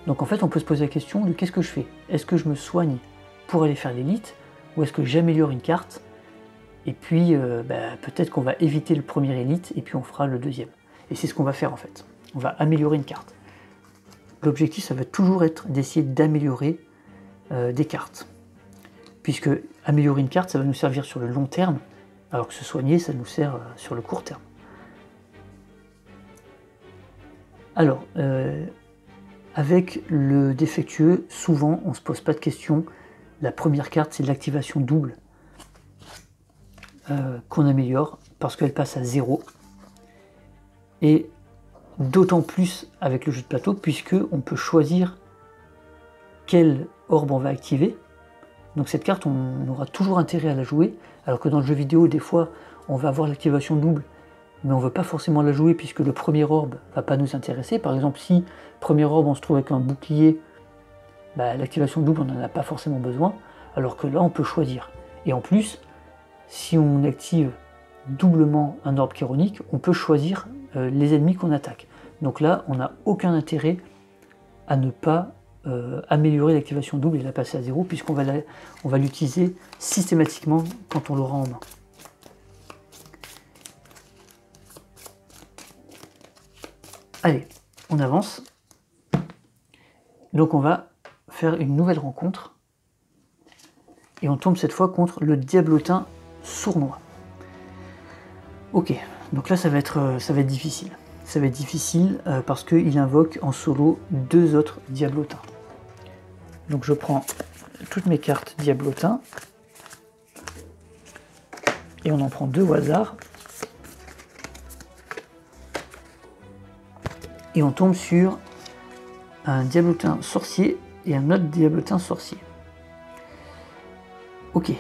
Donc en fait on peut se poser la question de qu'est-ce que je fais? Est-ce que je me soigne pour aller faire l'élite, ou est-ce que j'améliore une carte, et puis peut-être qu'on va éviter le premier élite, et puis on fera le deuxième. Et c'est ce qu'on va faire en fait, on va améliorer une carte. L'objectif ça va toujours être d'essayer d'améliorer des cartes. Puisque améliorer une carte ça va nous servir sur le long terme, alors que se soigner ça nous sert sur le court terme. Alors, avec le défectueux, souvent on ne se pose pas de questions. La première carte c'est l'activation double qu'on améliore parce qu'elle passe à 0. Et d'autant plus avec le jeu de plateau, puisque on peut choisir quelle orbe on va activer. Donc cette carte, on aura toujours intérêt à la jouer, alors que dans le jeu vidéo, des fois, on va avoir l'activation double, mais on ne veut pas forcément la jouer puisque le premier orbe ne va pas nous intéresser. Par exemple, si premier orbe, on se trouve avec un bouclier, bah, l'activation double, on n'en a pas forcément besoin, alors que là, on peut choisir. Et en plus, si on active doublement un orbe chironique, on peut choisir les ennemis qu'on attaque. Donc là, on n'a aucun intérêt à ne pas améliorer l'activation double et la passer à 0, puisqu'on va l'utiliser systématiquement quand on l'aura en main. Allez, on avance. Donc on va faire une nouvelle rencontre. Et on tombe cette fois contre le Diablotin sournois. Ok, donc là ça va être difficile. Ça va être difficile parce qu'il invoque en solo 2 autres Diablotins. Donc je prends toutes mes cartes Diablotins. Et on en prend 2 au hasard. Et on tombe sur un Diablotin sorcier et un autre Diablotin sorcier. Ok.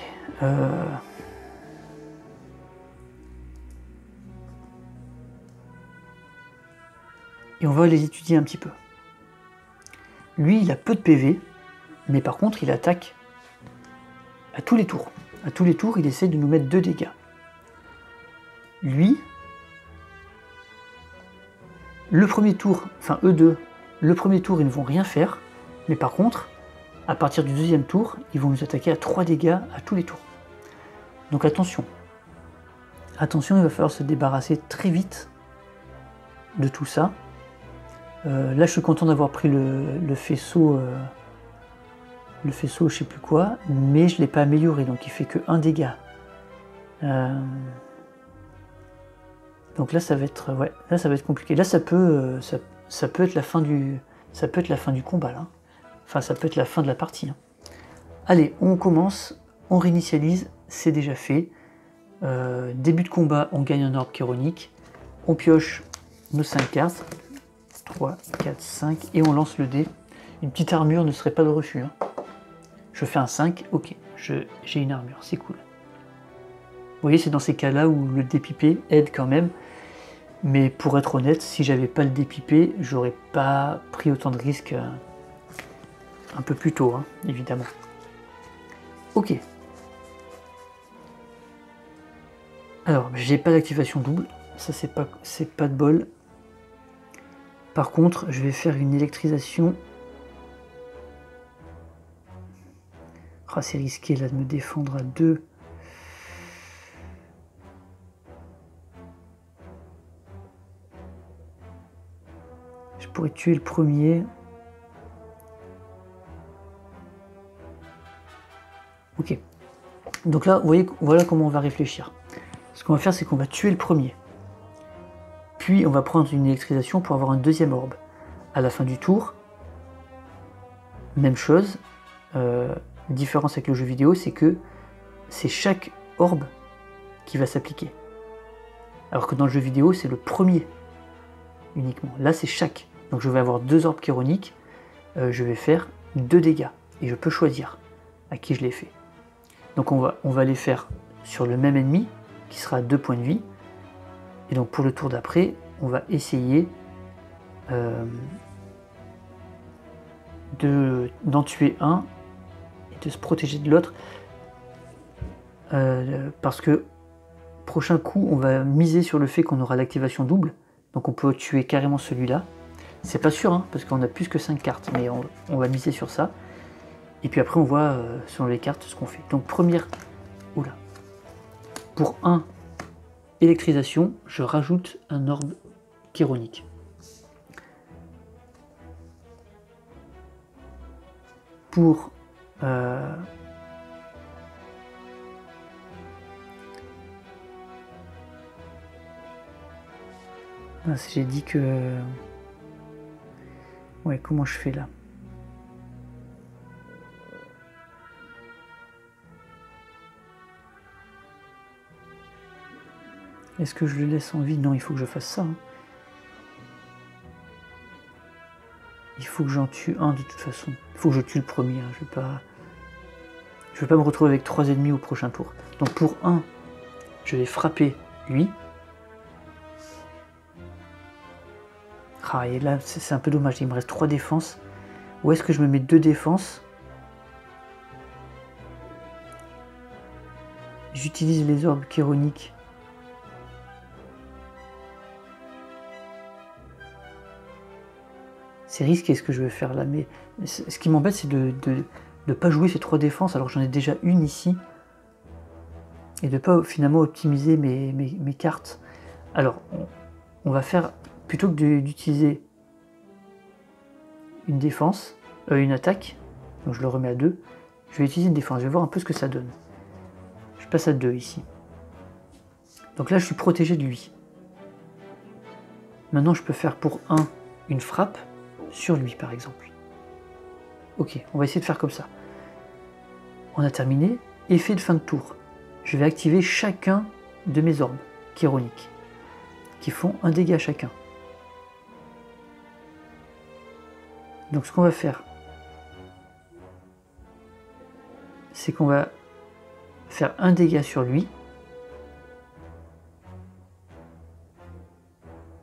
Et on va les étudier un petit peu. Lui, il a peu de PV, mais par contre, il attaque à tous les tours. À tous les tours, il essaie de nous mettre 2 dégâts. Lui, le premier tour, enfin eux deux, le premier tour, ils ne vont rien faire, mais par contre, à partir du deuxième tour, ils vont nous attaquer à 3 dégâts à tous les tours. Donc attention. Attention, il va falloir se débarrasser très vite de tout ça. Là, je suis content d'avoir pris le faisceau, je sais plus quoi, mais je ne l'ai pas amélioré, donc il fait que 1 dégât. Donc là, ça va être, ouais, là, ça va être compliqué. Là, ça peut être la fin du, combat là. Enfin, ça peut être la fin de la partie. Hein. Allez, on commence, on réinitialise, c'est déjà fait. Début de combat, on gagne un orbe chironique. On pioche nos 5 cartes. 3, 4, 5, et on lance le dé. Une petite armure ne serait pas de refus. Hein. Je fais un 5, ok, j'ai une armure, c'est cool. Vous voyez, c'est dans ces cas-là où le dépipé aide quand même. Mais pour être honnête, si j'avais pas le dépipé, j'aurais pas pris autant de risques un peu plus tôt, hein, évidemment. Ok. Alors, j'ai pas d'activation double, ça c'est pas de bol. Par contre, je vais faire une électrisation. Ah, c'est risqué là de me défendre à 2. Je pourrais tuer le premier. Ok. Donc là, vous voyez, voilà comment on va réfléchir. Ce qu'on va faire, c'est qu'on va tuer le premier. Puis on va prendre une électrisation pour avoir un deuxième orbe. À la fin du tour, même chose. Différence avec le jeu vidéo, c'est que c'est chaque orbe qui va s'appliquer. Alors que dans le jeu vidéo, c'est le premier uniquement. Là, c'est chaque. Donc je vais avoir 2 orbes chironiques. Je vais faire 2 dégâts. Et je peux choisir à qui je les fais. Donc on va les faire sur le même ennemi, qui sera à 2 points de vie. Et donc pour le tour d'après, on va essayer d'en tuer un et de se protéger de l'autre. Parce que prochain coup, on va miser sur le fait qu'on aura l'activation double. Donc on peut tuer carrément celui-là. C'est pas sûr, hein, parce qu'on a plus que 5 cartes, mais on va miser sur ça. Et puis après, on voit selon les cartes ce qu'on fait. Donc première... Oula. Pour 1 électrisation, je rajoute un orbe chironique. Pour j'ai dit que... Ouais, comment je fais là? Est-ce que je le laisse en vie? Non, il faut que je fasse ça. Hein. Il faut que j'en tue un de toute façon. Il faut que je tue le premier. Hein. Je vais pas me retrouver avec 3 ennemis au prochain tour. Donc pour 1, je vais frapper lui. Ah, et là, c'est un peu dommage. Il me reste 3 défenses. Où est-ce que je me mets 2 défenses? J'utilise les orbes chironiques. C'est risqué ce que je vais faire là, mais ce qui m'embête, c'est de ne pas jouer ces 3 défenses, alors j'en ai déjà une ici, et de ne pas finalement optimiser mes cartes. Alors, on va faire, plutôt que d'utiliser une défense, une attaque, donc je le remets à 2, je vais utiliser une défense, je vais voir un peu ce que ça donne. Je passe à 2 ici. Donc là, je suis protégé de lui. Maintenant, je peux faire pour 1 une frappe sur lui, par exemple. Ok, on va essayer de faire comme ça. On a terminé. Effet de fin de tour. Je vais activer chacun de mes orbes chironiques, qui font un dégât chacun. Donc ce qu'on va faire, c'est qu'on va faire un dégât sur lui,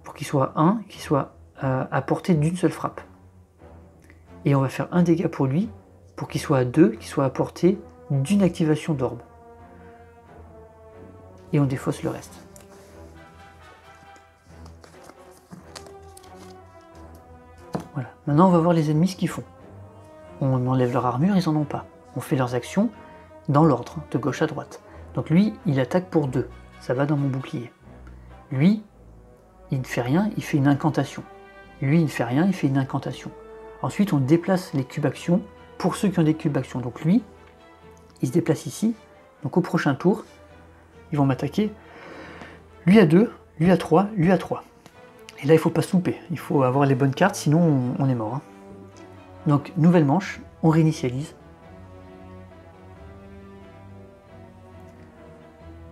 pour qu'il soit à portée d'une seule frappe. Et on va faire un dégât pour lui, pour qu'il soit à 2, qu'il soit à portée d'une activation d'orbe. Et on défausse le reste. Voilà. Maintenant, on va voir les ennemis ce qu'ils font. On enlève leur armure, ils en ont pas. On fait leurs actions dans l'ordre, de gauche à droite. Donc lui, il attaque pour 2. Ça va dans mon bouclier. Lui, il ne fait rien, il fait une incantation. Lui, il ne fait rien, il fait une incantation. Ensuite, on déplace les cubes actions pour ceux qui ont des cubes actions. Donc lui, il se déplace ici. Donc au prochain tour, ils vont m'attaquer. Lui à 2, lui à 3, lui à 3. Et là, il ne faut pas se louper. Il faut avoir les bonnes cartes, sinon on est mort. Hein. Donc, nouvelle manche, on réinitialise.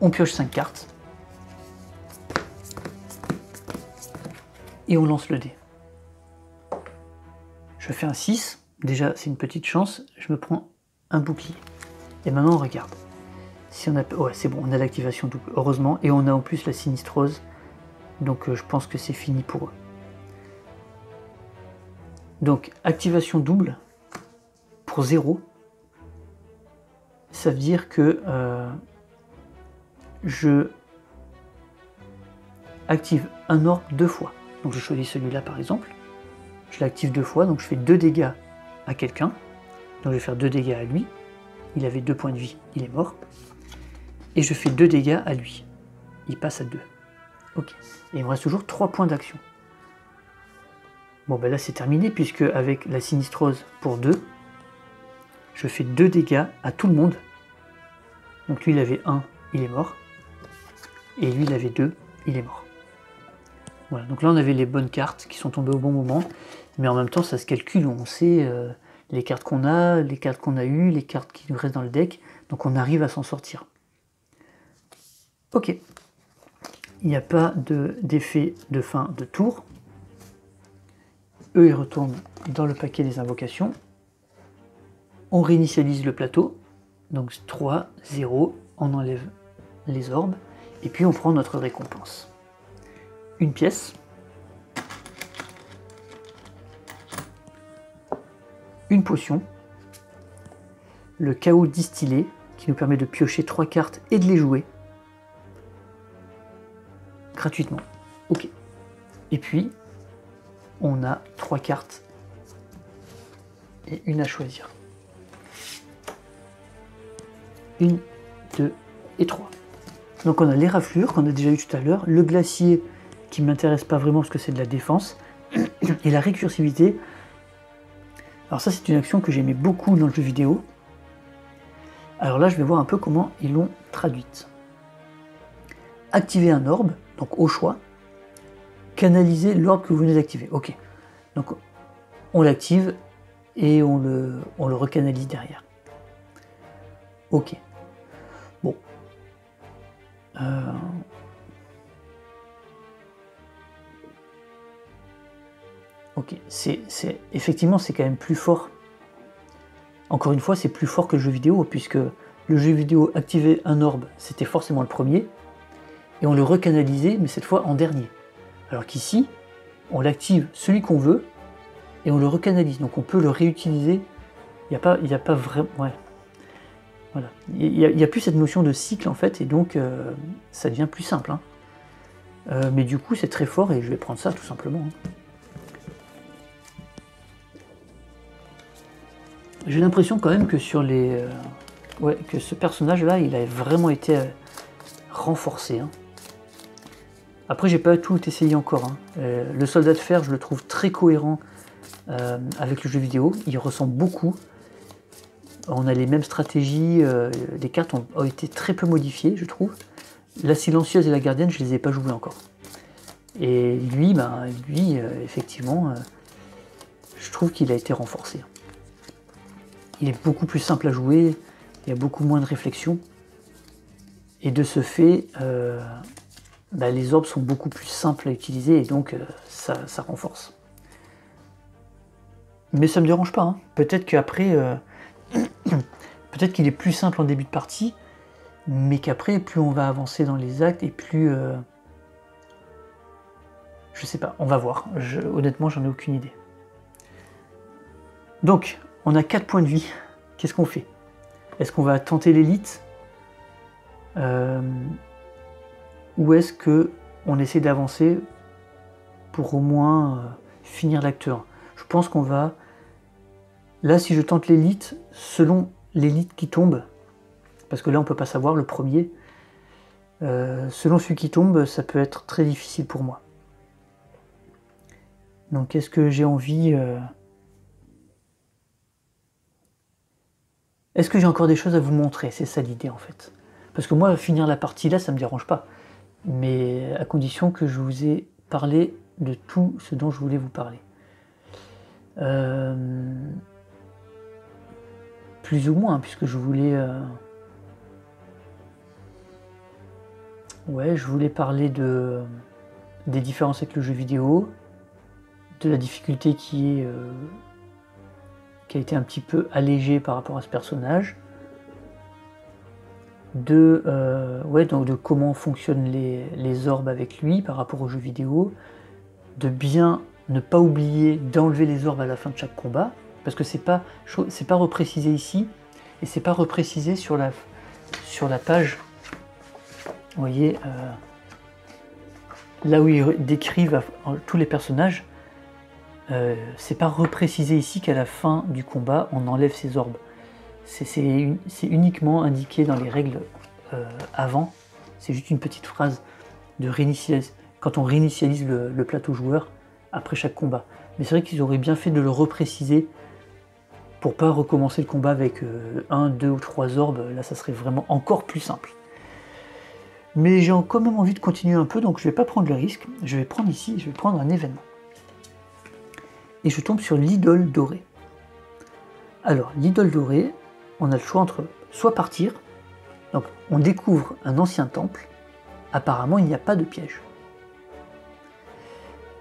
On pioche 5 cartes. Et on lance le dé. Je fais un 6. Déjà, c'est une petite chance. Je me prends un bouclier. Et maintenant, on regarde. Si on a... Ouais, c'est bon, on a l'activation double, heureusement. Et on a en plus la sinistrose. Donc, je pense que c'est fini pour eux. Donc, activation double pour 0. Ça veut dire que je active un orbe 2 fois. Donc, je choisis celui-là, par exemple. Je l'active 2 fois, donc je fais 2 dégâts à quelqu'un. Donc, je vais faire 2 dégâts à lui. Il avait 2 points de vie, il est mort. Et je fais 2 dégâts à lui. Il passe à 2. Ok. Et il me reste toujours 3 points d'action. Bon, ben là, c'est terminé, puisque avec la sinistrose pour 2, je fais 2 dégâts à tout le monde. Donc lui, il avait 1, il est mort. Et lui, il avait 2, il est mort. Voilà, donc là, on avait les bonnes cartes qui sont tombées au bon moment. Mais en même temps, ça se calcule, on sait les cartes qu'on a, les cartes qu'on a eues, les cartes qui nous restent dans le deck. Donc on arrive à s'en sortir. Ok. Il n'y a pas d'effet de fin de tour. Eux, ils retournent dans le paquet des invocations. On réinitialise le plateau. Donc 3, 0, on enlève les orbes. Et puis on prend notre récompense. Une pièce. Une potion. Le chaos distillé, qui nous permet de piocher 3 cartes et de les jouer. Gratuitement. Ok. Et puis, on a 3 cartes et une à choisir. 1, 2 et 3. Donc on a les raflures qu'on a déjà eu tout à l'heure, le glacier qui ne m'intéresse pas vraiment parce que c'est de la défense, et la récursivité. Alors ça, c'est une action que j'aimais beaucoup dans le jeu vidéo. Alors là, je vais voir un peu comment ils l'ont traduite. Activer un orbe, donc au choix. Canaliser l'orbe que vous venez d'activer. Ok. Donc on l'active et on le recanalise derrière. Ok. Bon. Ok, effectivement, c'est quand même plus fort. Encore une fois, c'est plus fort que le jeu vidéo, puisque le jeu vidéo activer un orbe, c'était forcément le premier, et on le recanalisait, mais cette fois en dernier. Alors qu'ici, on l'active celui qu'on veut, et on le recanalise, donc on peut le réutiliser. Il n'y a pas vraiment... Ouais. Voilà. Il n'y a plus cette notion de cycle, en fait, et donc ça devient plus simple. Hein. Mais du coup, c'est très fort, et je vais prendre ça, tout simplement. Hein. J'ai l'impression quand même que sur les... ouais, que ce personnage-là, il a vraiment été renforcé. Hein. Après, j'ai pas tout essayé encore. Hein. Le soldat de fer, je le trouve très cohérent avec le jeu vidéo. Il ressemble beaucoup. On a les mêmes stratégies. Les cartes ont été très peu modifiées, je trouve. La silencieuse et la gardienne, je les ai pas jouées encore. Et lui, effectivement, je trouve qu'il a été renforcé. Il est beaucoup plus simple à jouer, il y a beaucoup moins de réflexion. Et de ce fait, les orbes sont beaucoup plus simples à utiliser et donc ça renforce. Mais ça me dérange pas. Hein. Peut-être qu'après, peut-être qu'il est plus simple en début de partie, mais qu'après, plus on va avancer dans les actes et plus... je sais pas, on va voir. Honnêtement, j'en ai aucune idée. Donc, on a 4 points de vie. Qu'est-ce qu'on fait? Est-ce qu'on va tenter l'élite ou est-ce qu'on essaie d'avancer pour au moins finir l'acte 1? Je pense qu'on va... Là, si je tente l'élite, selon l'élite qui tombe, parce que là, on ne peut pas savoir, le premier, selon celui qui tombe, ça peut être très difficile pour moi. Donc, est-ce que j'ai envie... Est-ce que j'ai encore des choses à vous montrer? C'est ça l'idée en fait. Parce que moi, finir la partie là, ça me dérange pas. Mais à condition que je vous ai parlé de tout ce dont je voulais vous parler. Plus ou moins, puisque je voulais... Ouais, je voulais parler des différences avec le jeu vidéo, de la difficulté qui a été un petit peu allégée par rapport à ce personnage, donc de comment fonctionnent les orbes avec lui par rapport au jeu vidéo, de bien ne pas oublier d'enlever les orbes à la fin de chaque combat, parce que c'est pas reprécisé ici, et c'est pas reprécisé sur la page. Vous voyez, là où ils décrivent tous les personnages, c'est pas reprécisé ici qu'à la fin du combat, on enlève ses orbes. C'est uniquement indiqué dans les règles avant. C'est juste une petite phrase de réinitialisation, quand on réinitialise le plateau joueur après chaque combat. Mais c'est vrai qu'ils auraient bien fait de le repréciser pour pas recommencer le combat avec 1, 2 ou 3 orbes. Là, ça serait vraiment encore plus simple. Mais j'ai quand même envie de continuer un peu, donc je vais pas prendre le risque. Je vais prendre ici, je vais prendre un événement. Et je tombe sur l'idole dorée. Alors, l'idole dorée, on a le choix entre soit partir, donc on découvre un ancien temple, apparemment il n'y a pas de piège.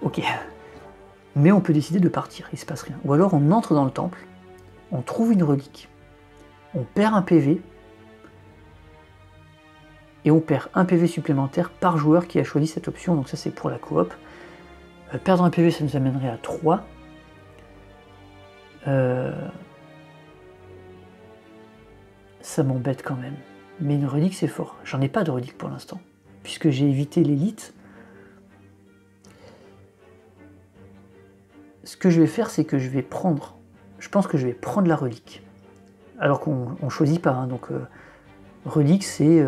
Ok, mais on peut décider de partir, il ne se passe rien. Ou alors on entre dans le temple, on trouve une relique, on perd un PV, et on perd un PV supplémentaire par joueur qui a choisi cette option, donc ça c'est pour la coop. Perdre un PV, ça nous amènerait à 3. Ça m'embête quand même. Mais une relique, c'est fort. J'en ai pas de relique pour l'instant, puisque j'ai évité l'élite. Ce que je vais faire, c'est que je vais prendre... Je pense que je vais prendre la relique. Alors qu'on ne choisit pas. Hein, donc, relique, c'est...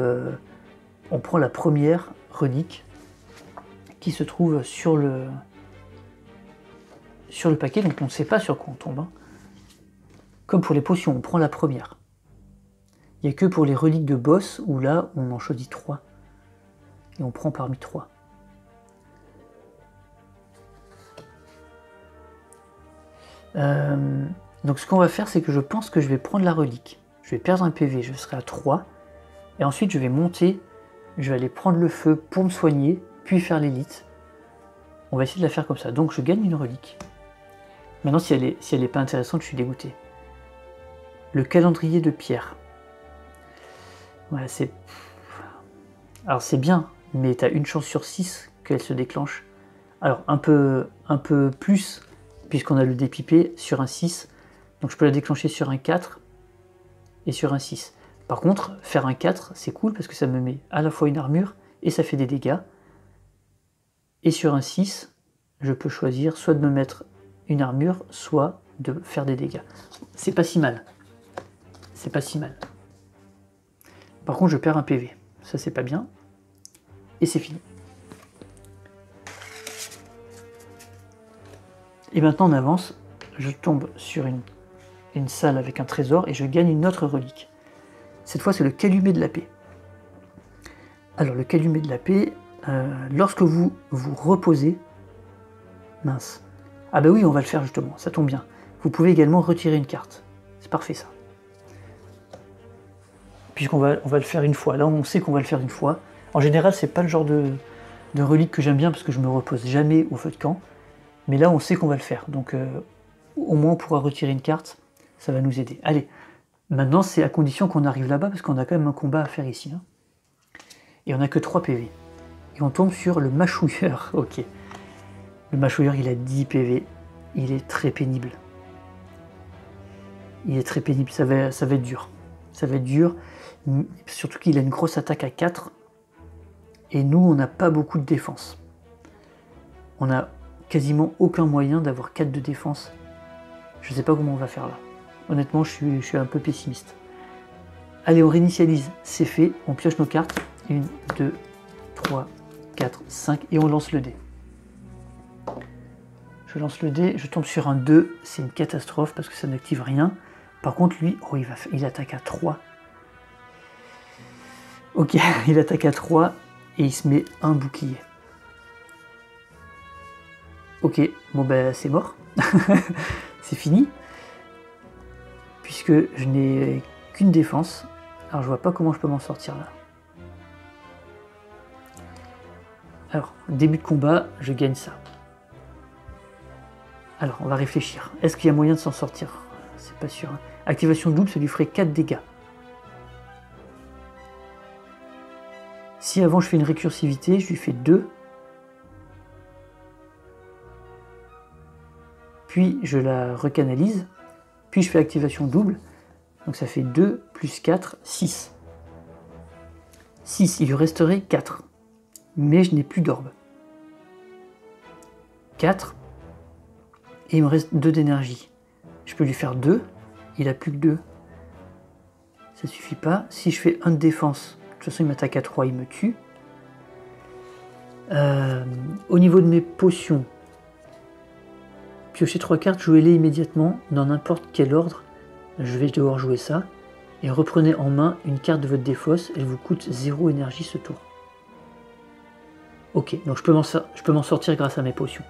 on prend la première relique qui se trouve sur le paquet, donc on ne sait pas sur quoi on tombe. Hein. Comme pour les potions, on prend la première. Il n'y a que pour les reliques de boss où là, on en choisit 3. Et on prend parmi 3. Donc ce qu'on va faire, c'est que je pense que je vais prendre la relique. Je vais perdre un PV, je serai à 3. Et ensuite, je vais monter. Je vais aller prendre le feu pour me soigner, puis faire l'élite. On va essayer de la faire comme ça. Donc je gagne une relique. Maintenant, si elle est pas intéressante, je suis dégoûté. Le calendrier de Pierre. Ouais, c'est... Alors c'est bien, mais tu as une chance sur 6 qu'elle se déclenche. Alors un peu plus, puisqu'on a le dépipé sur un 6. Donc je peux la déclencher sur un 4 et sur un 6. Par contre, faire un 4, c'est cool parce que ça me met à la fois une armure et ça fait des dégâts. Et sur un 6, je peux choisir soit de me mettre une armure, soit de faire des dégâts. C'est pas si mal. C'est pas si mal. Par contre, je perds un PV. Ça, c'est pas bien. Et c'est fini. Et maintenant, on avance. Je tombe sur une salle avec un trésor et je gagne une autre relique. Cette fois, c'est le calumet de la paix. Alors, le calumet de la paix, lorsque vous vous reposez... Mince. Ah bah oui, on va le faire justement, ça tombe bien. Vous pouvez également retirer une carte. C'est parfait ça. Puisqu'on va le faire une fois. Là, on sait qu'on va le faire une fois. En général, c'est pas le genre de relique que j'aime bien parce que je me repose jamais au feu de camp. Mais là, on sait qu'on va le faire. Donc, au moins, on pourra retirer une carte. Ça va nous aider. Allez, maintenant, c'est à condition qu'on arrive là-bas parce qu'on a quand même un combat à faire ici. Hein. Et on n'a que 3 PV. Et on tombe sur le mâchouilleur. Ok. Le mâchouilleur, il a 10 PV. Il est très pénible. Il est très pénible. Ça va être dur. Ça va être dur. Surtout qu'il a une grosse attaque à 4. Et nous, on n'a pas beaucoup de défense. On n'a quasiment aucun moyen d'avoir 4 de défense. Je ne sais pas comment on va faire là. Honnêtement, je suis un peu pessimiste. Allez, on réinitialise. C'est fait. On pioche nos cartes. 1, 2, 3, 4, 5. Et on lance le dé. Je lance le dé. Je tombe sur un 2. C'est une catastrophe parce que ça n'active rien. Par contre, lui, oh, il attaque à 3. Ok, il attaque à 3 et il se met un bouclier. Ok, bon ben c'est mort. C'est fini. Puisque je n'ai qu'une défense. Alors je vois pas comment je peux m'en sortir là. Alors, début de combat, je gagne ça. Alors, on va réfléchir. Est-ce qu'il y a moyen de s'en sortir? C'est pas sûr. Hein. Activation double, ça lui ferait 4 dégâts. Si avant je fais une récursivité, je lui fais 2. Puis je la recanalise. Puis je fais activation double. Donc ça fait 2 plus 4, 6. 6, il lui resterait 4. Mais je n'ai plus d'orbe. 4. Et il me reste 2 d'énergie. Je peux lui faire 2. Il a plus que 2. Ça suffit pas. Si je fais 1 de défense, de toute façon il m'attaque à 3, il me tue. Au niveau de mes potions, piocher 3 cartes, jouez-les immédiatement dans n'importe quel ordre. Je vais devoir jouer ça. Et reprenez en main une carte de votre défausse. Elle vous coûte 0 énergie ce tour. Ok, donc je peux m'en sortir grâce à mes potions.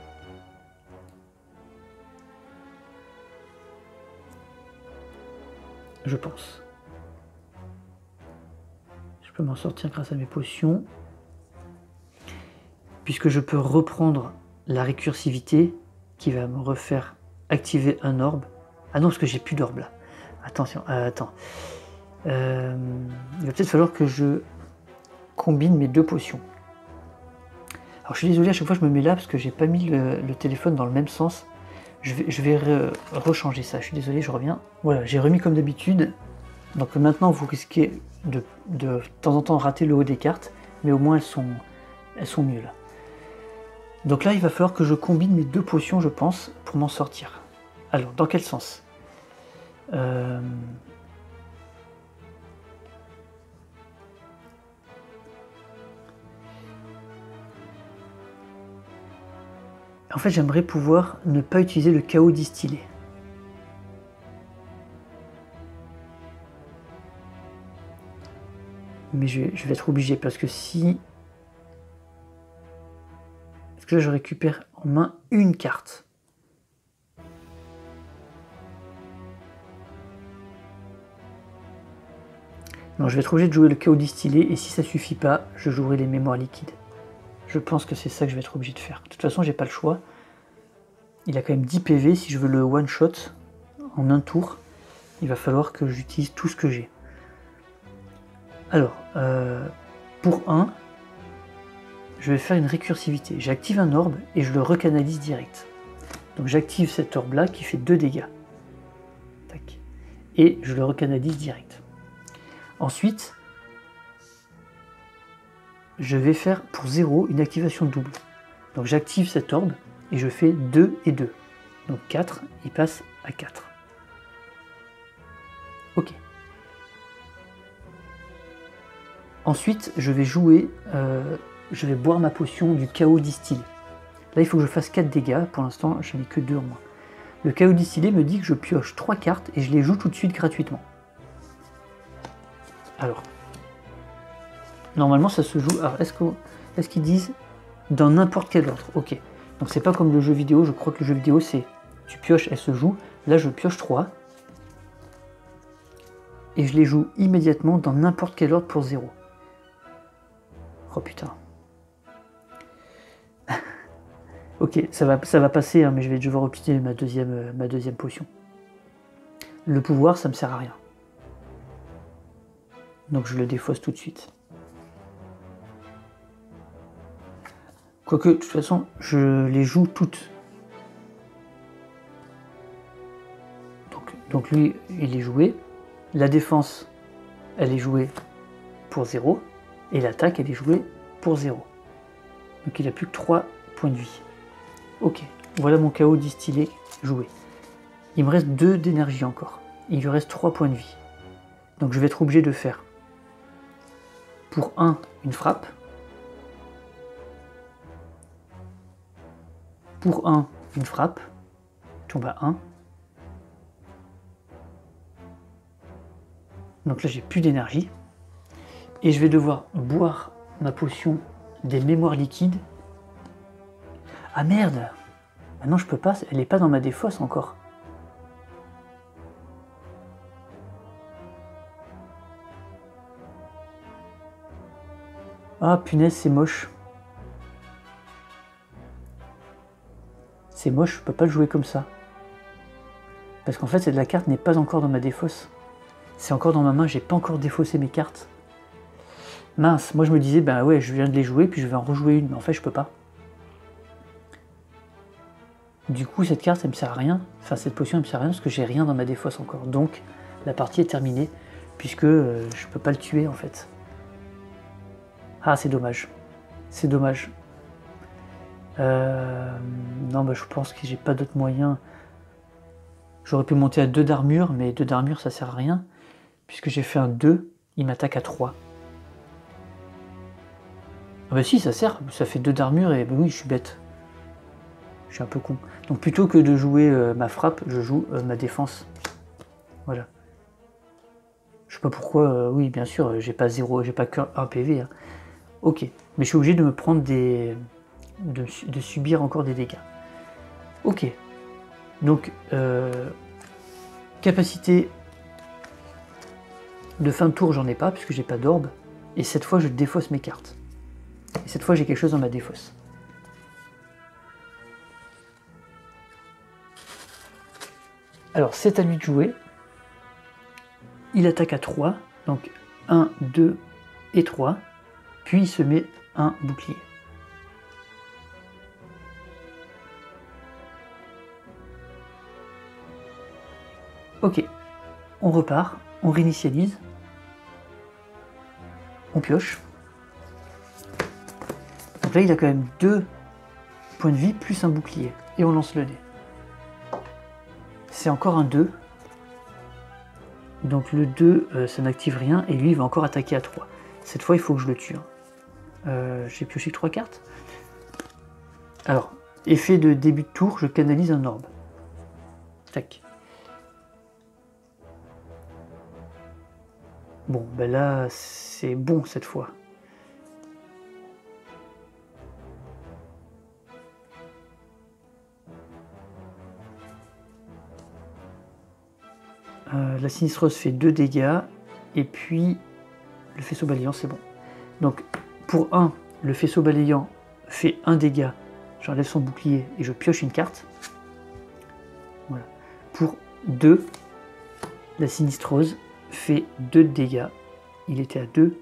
Je pense. Je peux m'en sortir grâce à mes potions. Puisque je peux reprendre la récursivité qui va me refaire activer un orbe. Ah non, parce que j'ai plus d'orbe là. Attention, attends. Il va peut-être falloir que je combine mes 2 potions. Alors je suis désolé, à chaque fois je me mets là parce que j'ai pas mis le téléphone dans le même sens. Je vais rechanger ça, je suis désolé, je reviens. Voilà, j'ai remis comme d'habitude. Donc maintenant vous risquez de temps en temps rater le haut des cartes, mais au moins elles sont mieux là. Donc là il va falloir que je combine mes 2 potions, je pense, pour m'en sortir. Alors, dans quel sens? En fait, j'aimerais pouvoir ne pas utiliser le chaos distillé. Mais je vais être obligé parce que si... Parce que là, je récupère en main une carte. Non, je vais être obligé de jouer le chaos distillé et si ça suffit pas, je jouerai les mémoires liquides. Je pense que c'est ça que je vais être obligé de faire. De toute façon, j'ai pas le choix. il a quand même 10 PV. Si je veux le one shot en un tour, il va falloir que j'utilise tout ce que j'ai. Alors, pour 1, je vais faire une récursivité. J'active un orbe et je le recanalise direct. Donc j'active cet orbe là qui fait 2 dégâts. Tac. Et je le recanalise direct. Ensuite, je vais faire pour 0 une activation double. Donc j'active cet orbe et je fais 2 et 2. Donc 4, il passe à 4. Ok. Ensuite, je vais jouer, je vais boire ma potion du chaos distillé. Là, il faut que je fasse 4 dégâts. Pour l'instant, je n'ai que 2 en moins. Le chaos distillé me dit que je pioche 3 cartes et je les joue tout de suite gratuitement. Alors, normalement, ça se joue... Alors, est-ce qu'ils disent dans n'importe quel ordre? Ok. Donc, c'est pas comme le jeu vidéo. Je crois que le jeu vidéo, c'est tu pioches, elle se joue. Là, je pioche 3. Et je les joue immédiatement dans n'importe quel ordre pour 0. Oh putain. Ok, ça va passer, hein, mais je vais devoir utiliser ma deuxième potion. Le pouvoir, ça me sert à rien. Donc je le défausse tout de suite. Quoique, de toute façon, je les joue toutes. Donc lui, il est joué. La défense, elle est jouée pour 0. Et l'attaque, elle est jouée pour 0. Donc il n'a plus que 3 points de vie. Ok, voilà mon chaos distillé joué. Il me reste 2 d'énergie encore. Il lui reste 3 points de vie. Donc je vais être obligé de faire pour 1 une frappe. Pour 1 une frappe. Tombe à 1. Donc là j'ai plus d'énergie. Et je vais devoir boire ma potion des mémoires liquides. Ah merde! Maintenant je peux pas, elle n'est pas dans ma défausse encore. Ah punaise, c'est moche. C'est moche, je peux pas le jouer comme ça. Parce qu'en fait, la carte n'est pas encore dans ma défausse. C'est encore dans ma main, j'ai pas encore défaussé mes cartes. Mince, moi je me disais, ben ouais, je viens de les jouer, puis je vais en rejouer une, mais en fait je peux pas. Du coup, cette carte, elle me sert à rien. Enfin, cette potion, elle me sert à rien parce que j'ai rien dans ma défausse encore. Donc, la partie est terminée, puisque je peux pas le tuer en fait. Ah, c'est dommage. C'est dommage. Non, bah je pense que j'ai pas d'autre moyen. J'aurais pu monter à 2 d'armure, mais 2 d'armure, ça sert à rien. Puisque j'ai fait un 2, il m'attaque à 3. Ah bah si, ça sert, ça fait 2 d'armure et bah oui, je suis bête. Je suis un peu con. Donc plutôt que de jouer ma frappe, je joue ma défense. Voilà. Je sais pas pourquoi, oui bien sûr, j'ai pas qu'un PV. Hein. Ok, mais je suis obligé de me prendre de subir encore des dégâts. Ok. Donc, capacité de fin de tour, j'en ai pas, puisque j'ai pas d'orbe. Et cette fois, je défausse mes cartes. Et cette fois, j'ai quelque chose dans ma défausse. Alors, c'est à lui de jouer. Il attaque à 3. Donc, 1, 2 et 3. Puis, il se met un bouclier. Ok. On repart. On réinitialise. On pioche. Donc là, il a quand même 2 points de vie plus un bouclier. Et on lance le dé. C'est encore un 2. Donc le 2, ça n'active rien. Et lui, il va encore attaquer à 3. Cette fois, il faut que je le tue. J'ai pioché 3 cartes. Alors, effet de début de tour, je canalise un orbe. Tac. Bon, ben là, c'est bon cette fois. La sinistreuse fait 2 dégâts, et puis le faisceau balayant, c'est bon. Donc, pour 1, le faisceau balayant fait 1 dégât, j'enlève son bouclier et je pioche une carte. pour 2. La sinistrose fait 2 de dégâts. Il était à 2.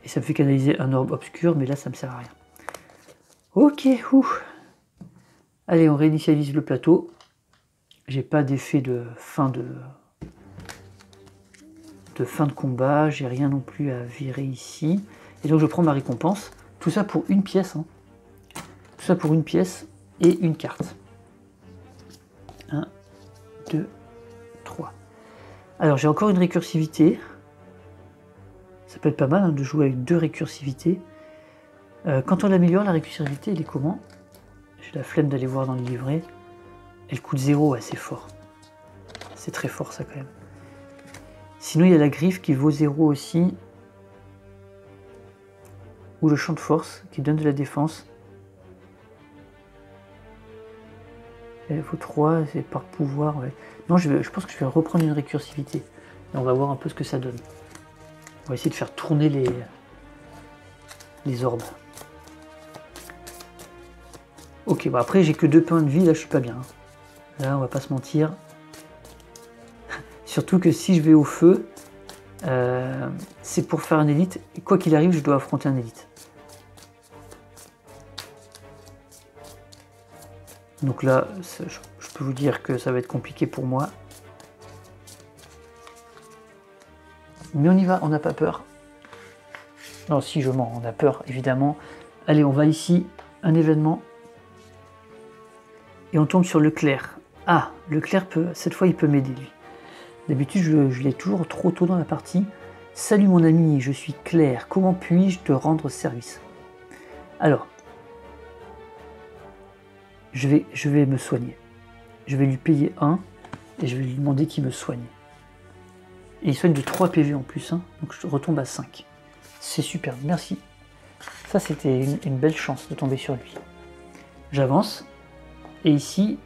Et ça me fait canaliser un orbe obscur, mais là ça me sert à rien. Ok, ouf. Allez, on réinitialise le plateau. J'ai pas d'effet de fin de combat, j'ai rien non plus à virer ici. Et donc je prends ma récompense. Tout ça pour une pièce. Hein. Tout ça pour une pièce et une carte. 1, 2, 3. Alors j'ai encore une récursivité. Ça peut être pas mal hein, de jouer avec 2 récursivités. Quand on l'améliore, la récursivité, elle est comment? J'ai la flemme d'aller voir dans le livret. Elle coûte 0, assez fort. C'est très fort ça quand même. Sinon il y a la griffe qui vaut 0 aussi. Ou le champ de force qui donne de la défense. Elle vaut 3, c'est par pouvoir. Ouais. Non, je pense que je vais reprendre une récursivité. Et on va voir un peu ce que ça donne. On va essayer de faire tourner les orbes. Ok, bah après j'ai que 2 points de vie, là je suis pas bien. Là on va pas se mentir. Surtout que si je vais au feu, c'est pour faire un élite. Et quoi qu'il arrive, je dois affronter un élite. Donc là, je peux vous dire que ça va être compliqué pour moi. Mais on y va, on n'a pas peur. Non, si je mens, on a peur, évidemment. Allez, on va ici, un événement. Et on tombe sur le clerc. Ah, le clerc peut, cette fois il peut m'aider lui. D'habitude je l'ai toujours trop tôt dans la partie. Salut mon ami, je suis Claire, comment puis-je te rendre service? Alors, je vais me soigner. Je vais lui payer 1 et je vais lui demander qu'il me soigne. Et il soigne de 3 PV en plus, hein, donc je retombe à 5. C'est super, merci. Ça c'était une belle chance de tomber sur lui. J'avance. Et ici,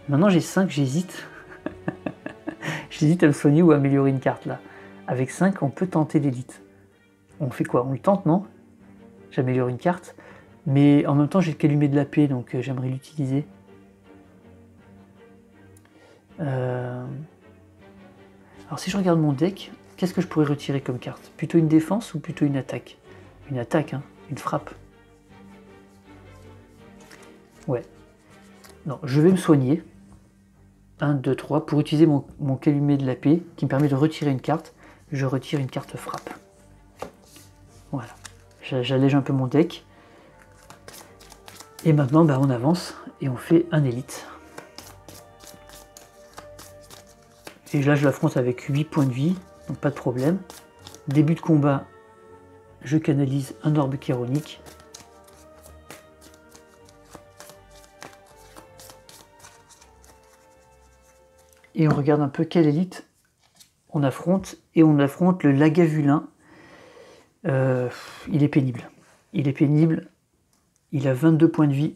maintenant j'ai 5, j'hésite. J'hésite à me soigner ou à améliorer une carte là. Avec 5, on peut tenter l'élite. On fait quoi? On le tente, non? J'améliore une carte. Mais en même temps, j'ai le calumet de la paix, donc j'aimerais l'utiliser. Alors si je regarde mon deck, qu'est-ce que je pourrais retirer comme carte? Plutôt une défense ou plutôt une attaque? Une attaque, hein, une frappe. Ouais. Non, je vais me soigner. 1, 2, 3. Pour utiliser mon calumet de la paix, qui me permet de retirer une carte, je retire une carte frappe. Voilà. J'allège un peu mon deck. Et maintenant, bah, on avance et on fait un élite. Et là, je l'affronte avec 8 points de vie, donc pas de problème. Début de combat, je canalise un orbe chironique. Et on regarde un peu quelle élite on affronte. Et on affronte le Lagavulin. Il est pénible. Il est pénible. Il a 22 points de vie.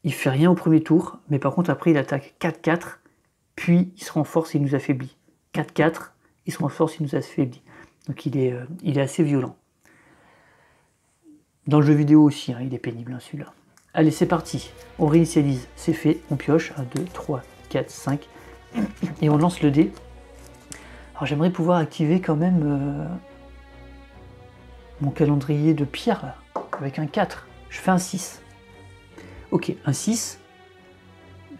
Il fait rien au premier tour. Mais par contre, après, il attaque 4-4. Puis, il se renforce et il nous affaiblit. 4-4. Il se renforce et il nous affaiblit. Donc, il est assez violent. Dans le jeu vidéo aussi, hein, il est pénible, hein, celui-là. Allez, c'est parti. On réinitialise. C'est fait. On pioche. 1, 2, 3, 4, 5. Et on lance le dé. Alors, j'aimerais pouvoir activer quand même mon calendrier de pierre, là, avec un 4. Je fais un 6. Ok, un 6.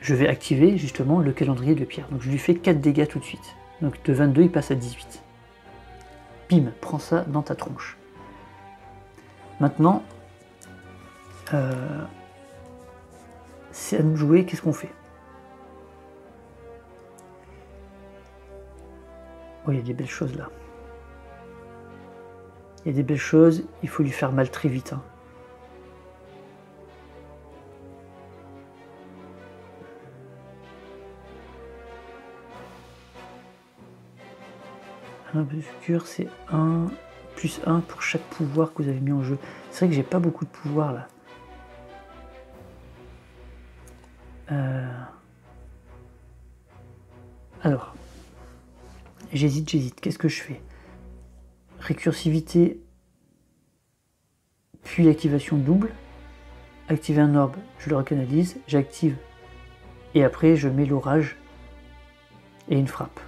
Je vais activer, justement, le calendrier de pierre. Donc, je lui fais 4 dégâts tout de suite. Donc, de 22, il passe à 18. Bim, prends ça dans ta tronche. Maintenant, c'est à nous de jouer. Qu'est-ce qu'on fait? Oh, il y a des belles choses là. Il y a des belles choses. Il faut lui faire mal très vite. Hein. Un obscur, c'est 1 plus 1 pour chaque pouvoir que vous avez mis en jeu. C'est vrai que j'ai pas beaucoup de pouvoir là. Alors, j'hésite. Qu'est-ce que je fais? Récursivité, puis activation double. activer un orbe, je le recanalise, j'active, et après je mets l'orage et une frappe.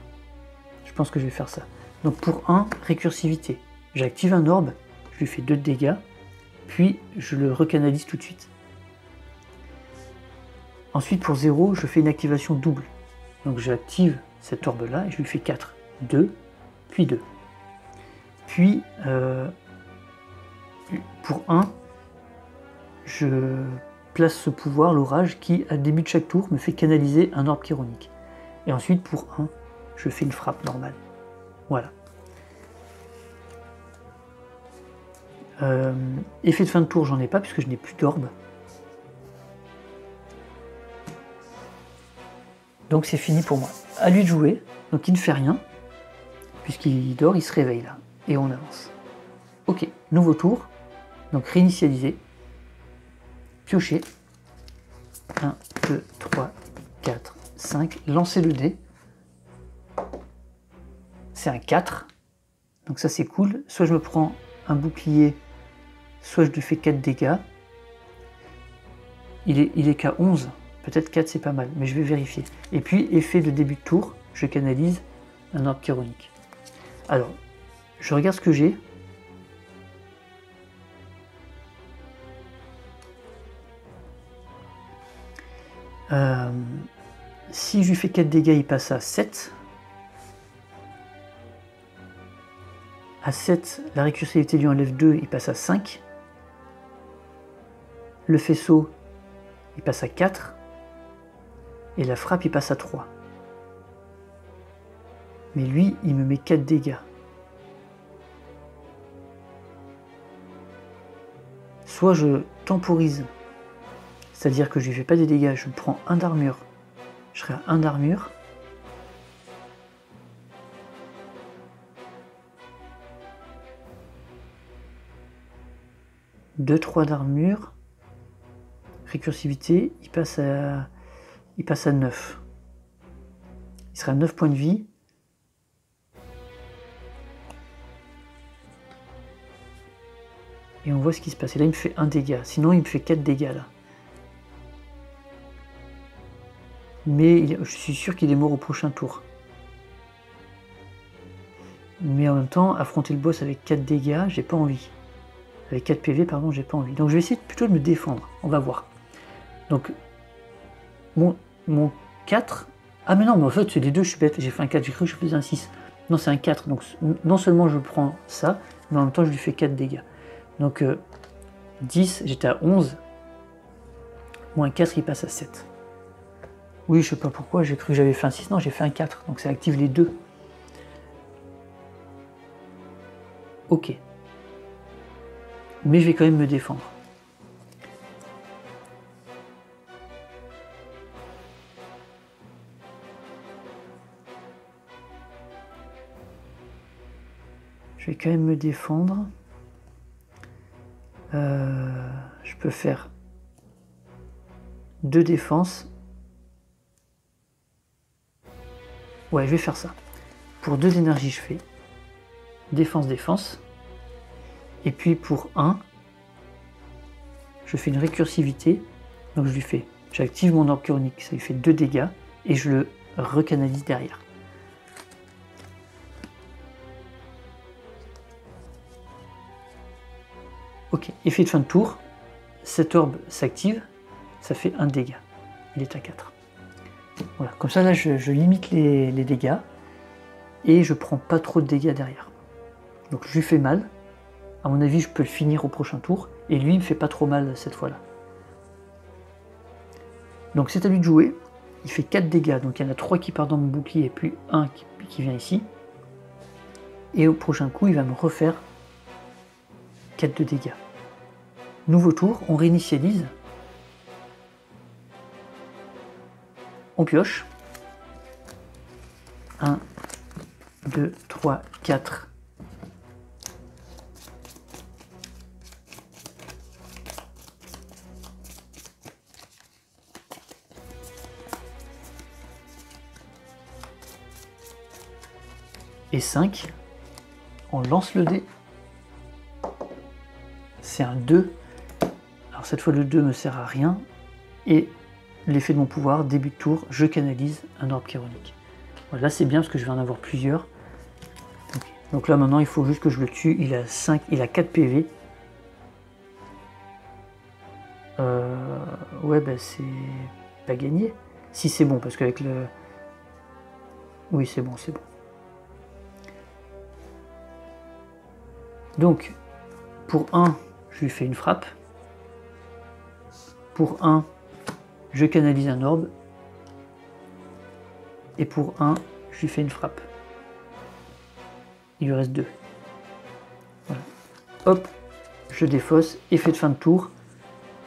Je pense que je vais faire ça. Donc pour 1, récursivité. J'active un orbe, je lui fais 2 de dégâts, puis je le recanalise tout de suite. Ensuite pour 0, je fais une activation double. Donc j'active cet orbe là et je lui fais 4. 2, puis 2. Puis pour 1, je place ce pouvoir, l'orage, qui, à début de chaque tour, me fait canaliser un orbe chironique. Et ensuite, pour 1, je fais une frappe normale. Voilà. Effet de fin de tour, j'en ai pas, puisque je n'ai plus d'orbe. Donc c'est fini pour moi. À lui de jouer, donc il ne fait rien, puisqu'il dort, il se réveille là. Et on avance. Ok, nouveau tour. Donc réinitialiser. Piocher. 1, 2, 3, 4, 5. Lancer le dé. C'est un 4. Donc ça c'est cool. Soit je me prends un bouclier, soit je lui fais 4 dégâts. Il est qu'à 11. Peut-être 4 c'est pas mal, mais je vais vérifier. Et puis effet de début de tour, je canalise un orbe chironique. Alors, je regarde ce que j'ai. Si je lui fais 4 dégâts, il passe à 7. À 7, la récursivité lui enlève 2, il passe à 5. Le faisceau, il passe à 4. Et la frappe, il passe à 3. Mais lui, il me met 4 dégâts. Soit je temporise, c'est-à-dire que je lui fais pas des dégâts, je prends 1 d'armure. Je serai à 1 d'armure. Deux, 3 d'armure. Récursivité, il passe à 9. Il sera à 9 points de vie. Et on voit ce qui se passe. Et là, il me fait 1 dégât. Sinon, il me fait 4 dégâts, là. Mais je suis sûr qu'il est mort au prochain tour. Mais en même temps, affronter le boss avec 4 dégâts, j'ai pas envie. Avec 4 PV, pardon, j'ai pas envie. Donc je vais essayer plutôt de me défendre. On va voir. Donc, mon 4... Ah mais non, mais en fait, c'est les deux, je suis bête. J'ai fait un 4, j'ai cru que je faisais un 6. Non, c'est un 4. Donc, non seulement je prends ça, mais en même temps, je lui fais 4 dégâts. Donc, 10, j'étais à 11. Moins 4, il passe à 7. Oui, je sais pas pourquoi, j'ai cru que j'avais fait un 6. Non, j'ai fait un 4. Donc, ça active les deux. Ok. Mais je vais quand même me défendre. Je vais quand même me défendre. Je peux faire 2 défenses. Ouais, je vais faire ça. Pour 2 d'énergie, je fais défense, défense. Et puis pour 1, je fais une récursivité. Donc j'active mon orbe chironique, ça lui fait 2 dégâts. Et je le recanalise derrière. Ok, effet de fin de tour. Cet orbe s'active, ça fait 1 dégât. Il est à 4. Voilà, comme ça là je limite les dégâts et je prends pas trop de dégâts derrière. Donc je lui fais mal. À mon avis, je peux le finir au prochain tour et lui il me fait pas trop mal cette fois-là. Donc c'est à lui de jouer. Il fait 4 dégâts, donc il y en a 3 qui partent dans mon bouclier et puis 1 qui vient ici. Et au prochain coup, il va me refaire 4 de dégâts. Nouveau tour, on réinitialise. On pioche. 1, 2, 3, 4. Et 5. On lance le dé. C'est un 2. Alors Alors cette fois le 2 me sert à rien, et l'effet de mon pouvoir, début de tour, je canalise un orbe chironique. Voilà, là c'est bien parce que je vais en avoir plusieurs. Okay. Donc là maintenant il faut juste que je le tue, il a 4 PV. Ouais bah c'est pas gagné. Si c'est bon, parce qu'avec le... Oui c'est bon, c'est bon. Donc, pour 1, je lui fais une frappe. Pour 1, je canalise un orbe. Et pour 1, je lui fais une frappe. Il lui reste 2. Voilà. Hop, je défausse, effet de fin de tour.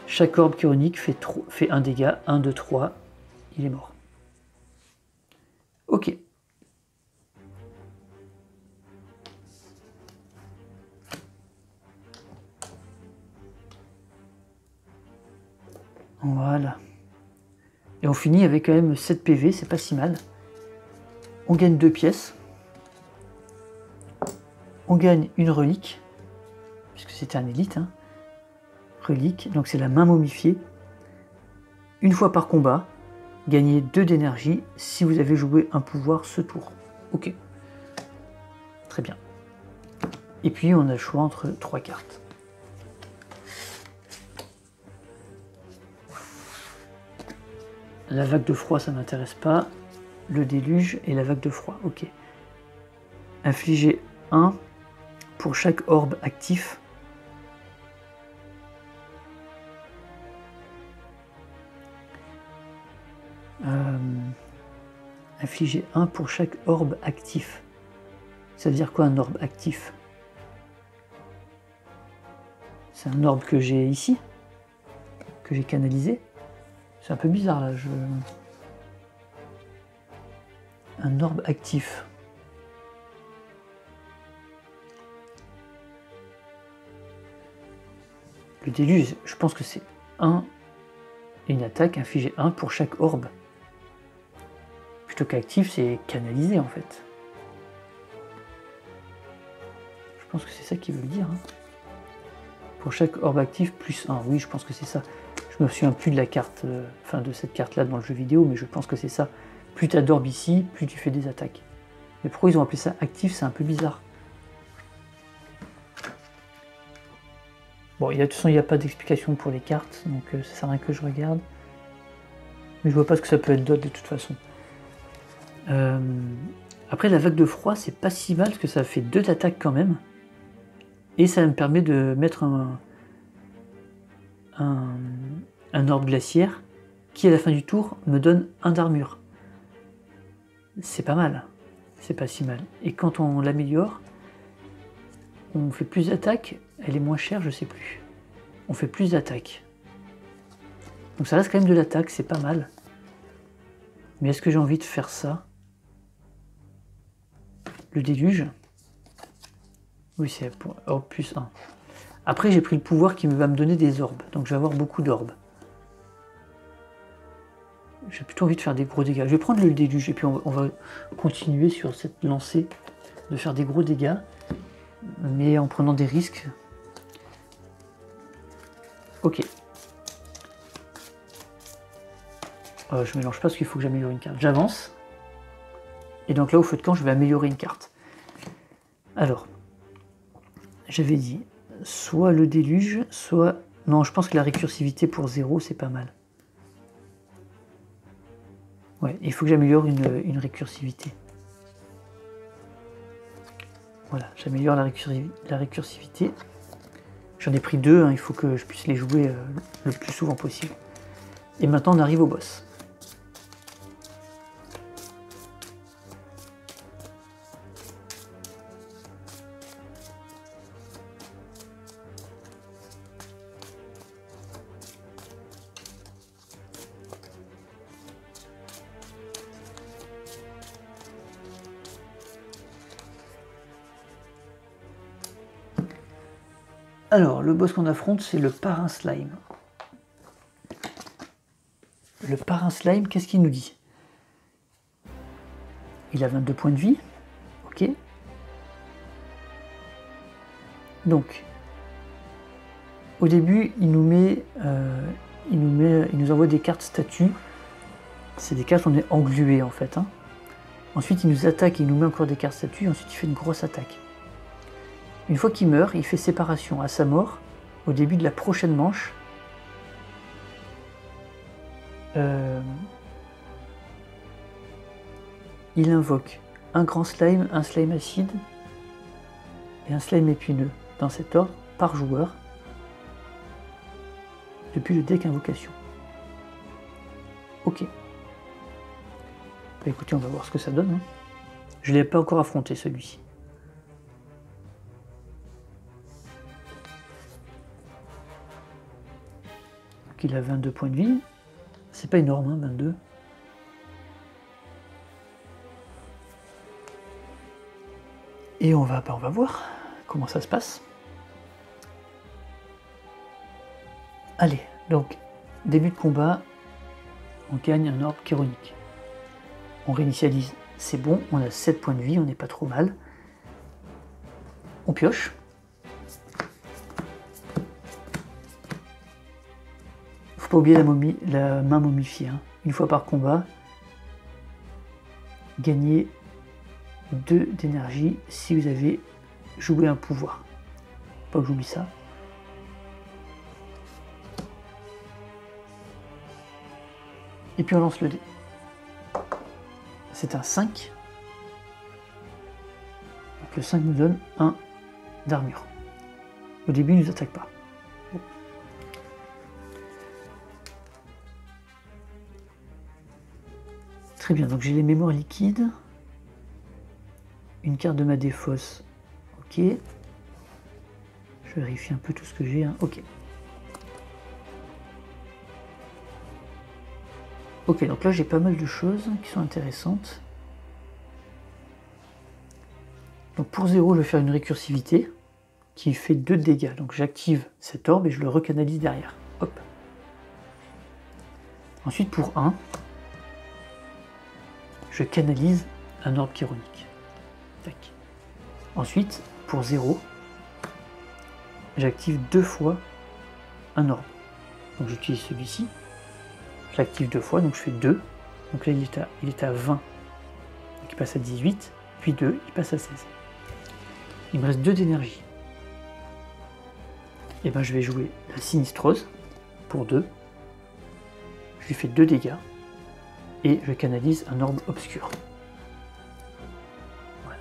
Chaque orbe chironique fait un dégât. 1, 2, 3. Il est mort. Ok. Voilà. Et on finit avec quand même 7 PV, c'est pas si mal. On gagne 2 pièces. On gagne une relique, puisque c'était un élite. Hein. Relique, donc c'est la main momifiée. Une fois par combat, gagnez 2 d'énergie si vous avez joué un pouvoir ce tour. Ok. Très bien. Et puis on a le choix entre 3 cartes. La vague de froid, ça m'intéresse pas. Le déluge et la vague de froid, ok. Infliger 1 pour chaque orbe actif. Infliger 1 pour chaque orbe actif. Ça veut dire quoi un orbe actif? C'est un orbe que j'ai ici, que j'ai canalisé. C'est un peu bizarre là. Un orbe actif. Le déluge, je pense que c'est 1 et une attaque, infliger 1 pour chaque orbe. Plutôt qu'actif, c'est canalisé en fait. Je pense que c'est ça qu'il veut dire. Hein. Pour chaque orbe actif, plus 1. Oui, je pense que c'est ça. Je me souviens plus de la carte, enfin de cette carte-là dans le jeu vidéo, mais je pense que c'est ça. Plus tu as d'orbes ici, plus tu fais des attaques. Mais pourquoi ils ont appelé ça actif? C'est un peu bizarre. Bon, de toute façon, il n'y a pas d'explication pour les cartes, donc ça sert à rien que je regarde. Mais je vois pas ce que ça peut être d'autre de toute façon. Après, la vague de froid, c'est pas si mal, parce que ça fait 2 d'attaque quand même. Et ça me permet de mettre un orbe glaciaire qui, à la fin du tour, me donne 1 d'armure. C'est pas mal. C'est pas si mal. Et quand on l'améliore, on fait plus d'attaques. Elle est moins chère, je sais plus. On fait plus d'attaques. Donc ça reste quand même de l'attaque, c'est pas mal. Mais est-ce que j'ai envie de faire ça? Le déluge? Oui, c'est pour orbe plus 1. Après, j'ai pris le pouvoir qui va me donner des orbes. Donc je vais avoir beaucoup d'orbes. J'ai plutôt envie de faire des gros dégâts. Je vais prendre le déluge et puis on va continuer sur cette lancée de faire des gros dégâts, mais en prenant des risques. Ok. Je mélange pas parce qu'il faut que j'améliore une carte. J'avance. Et donc là, au feu de camp, je vais améliorer une carte. Alors, j'avais dit soit le déluge, soit... Non, je pense que la récursivité pour 0, c'est pas mal. Ouais, il faut que j'améliore une récursivité. Voilà, j'améliore la récursivité. J'en ai pris 2, hein, il faut que je puisse les jouer le plus souvent possible. Et maintenant, on arrive au boss. Alors, le boss qu'on affronte, c'est le parrain slime. Le parrain slime, qu'est-ce qu'il nous dit? Il a 22 points de vie. Ok. Donc, au début, il nous envoie des cartes statues. C'est des cartes, on est englué en fait. Hein. Ensuite, il nous attaque et il nous met encore des cartes statues. Ensuite, il fait une grosse attaque. Une fois qu'il meurt, il fait séparation. À sa mort, au début de la prochaine manche, il invoque un grand slime, un slime acide et un slime épineux, dans cet ordre, par joueur, depuis le deck invocation. Ok. Bah écoutez, on va voir ce que ça donne. Hein. Je ne l'ai pas encore affronté celui-ci. Donc il a 22 points de vie. C'est pas énorme, hein, 22. Et on va voir comment ça se passe. Allez, donc, début de combat, on gagne un orbe chironique. On réinitialise, c'est bon, on a 7 points de vie, on n'est pas trop mal. On pioche. Faut pas oublier la main momifiée. Hein. Une fois par combat, gagnez 2 d'énergie si vous avez joué un pouvoir. Pas que j'oublie ça. Et puis on lance le dé. C'est un 5. Donc le 5 nous donne 1 d'armure. Au début, il ne nous attaque pas. Bon. Très bien, donc j'ai les mémoires liquides. Une carte de ma défausse. Ok. Je vérifie un peu tout ce que j'ai. Hein. Ok. Ok, donc là j'ai pas mal de choses qui sont intéressantes. Donc pour 0, je vais faire une récursivité qui fait 2 de dégâts. Donc j'active cet orbe et je le recanalise derrière. Hop. Ensuite pour 1, je canalise un orbe chironique. Tac. Ensuite, pour 0, j'active 2 fois un orbe. Donc j'utilise celui-ci. Je l'active 2 fois, donc je fais 2. Donc là, il est à 20. Donc il passe à 18. Puis 2, il passe à 16. Il me reste 2 d'énergie. Et ben je vais jouer la sinistrose pour 2. Je lui fais 2 dégâts. Et je canalise un orbe obscur. Voilà.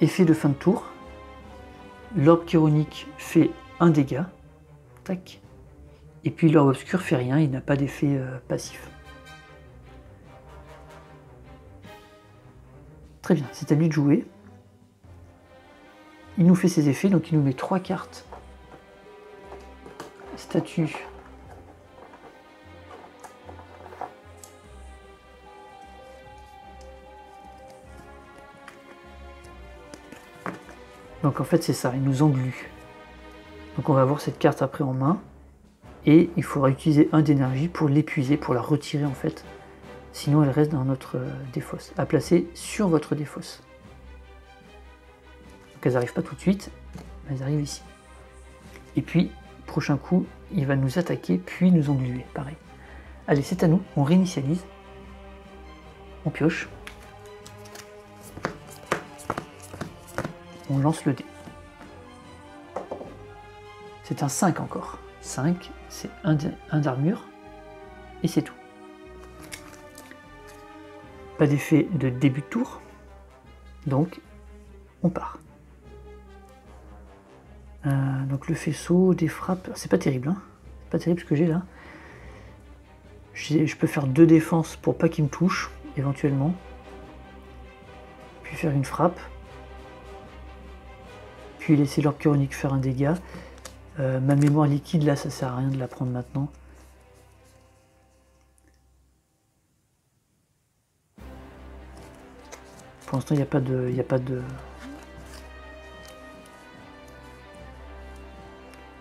Effet de fin de tour. L'orbe chironique fait 1 dégât. Tac. Et puis l'orbe obscur fait rien, il n'a pas d'effet passif. Très bien, c'est à lui de jouer. Il nous fait ses effets, donc il nous met 3 cartes. Statue. Donc en fait c'est ça, il nous englue. Donc on va avoir cette carte après en main. Et il faudra utiliser 1 d'énergie pour l'épuiser, pour la retirer en fait. Sinon elle reste dans notre défausse. À placer sur votre défausse. Donc elles n'arrivent pas tout de suite, mais elles arrivent ici. Et puis, prochain coup, il va nous attaquer, puis nous engluer. Pareil. Allez, c'est à nous, on réinitialise. On pioche. On lance le dé. C'est un 5 encore. 5, c'est 1 d'armure. Et c'est tout. Pas d'effet de début de tour. Donc, on part. Donc le faisceau, des frappes, c'est pas terrible. Hein, c'est pas terrible ce que j'ai là. Je peux faire 2 défenses pour pas qu'il me touche, éventuellement. Puis faire une frappe. Puis laisser l'orbe chironique faire un dégât. Ma mémoire liquide là, ça sert à rien de la prendre maintenant. Pour l'instant, il n'y a pas de...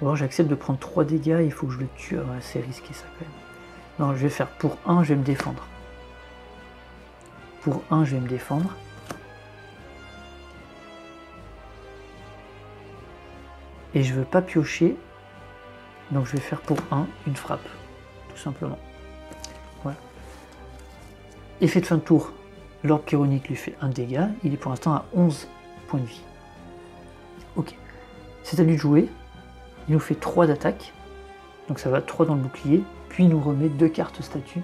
Alors j'accepte de prendre 3 dégâts, il faut que je le tue. Ouais, c'est risqué ça quand même. Non, je vais faire pour 1, je vais me défendre. Pour 1, je vais me défendre. et je veux pas piocher, donc je vais faire pour 1 une frappe, tout simplement. Voilà. Effet de fin de tour, l'orbe chironique lui fait 1 dégât, il est pour l'instant à 11 points de vie. Ok, c'est à lui de jouer, il nous fait 3 d'attaque, donc ça va 3 dans le bouclier, puis il nous remet 2 cartes statue,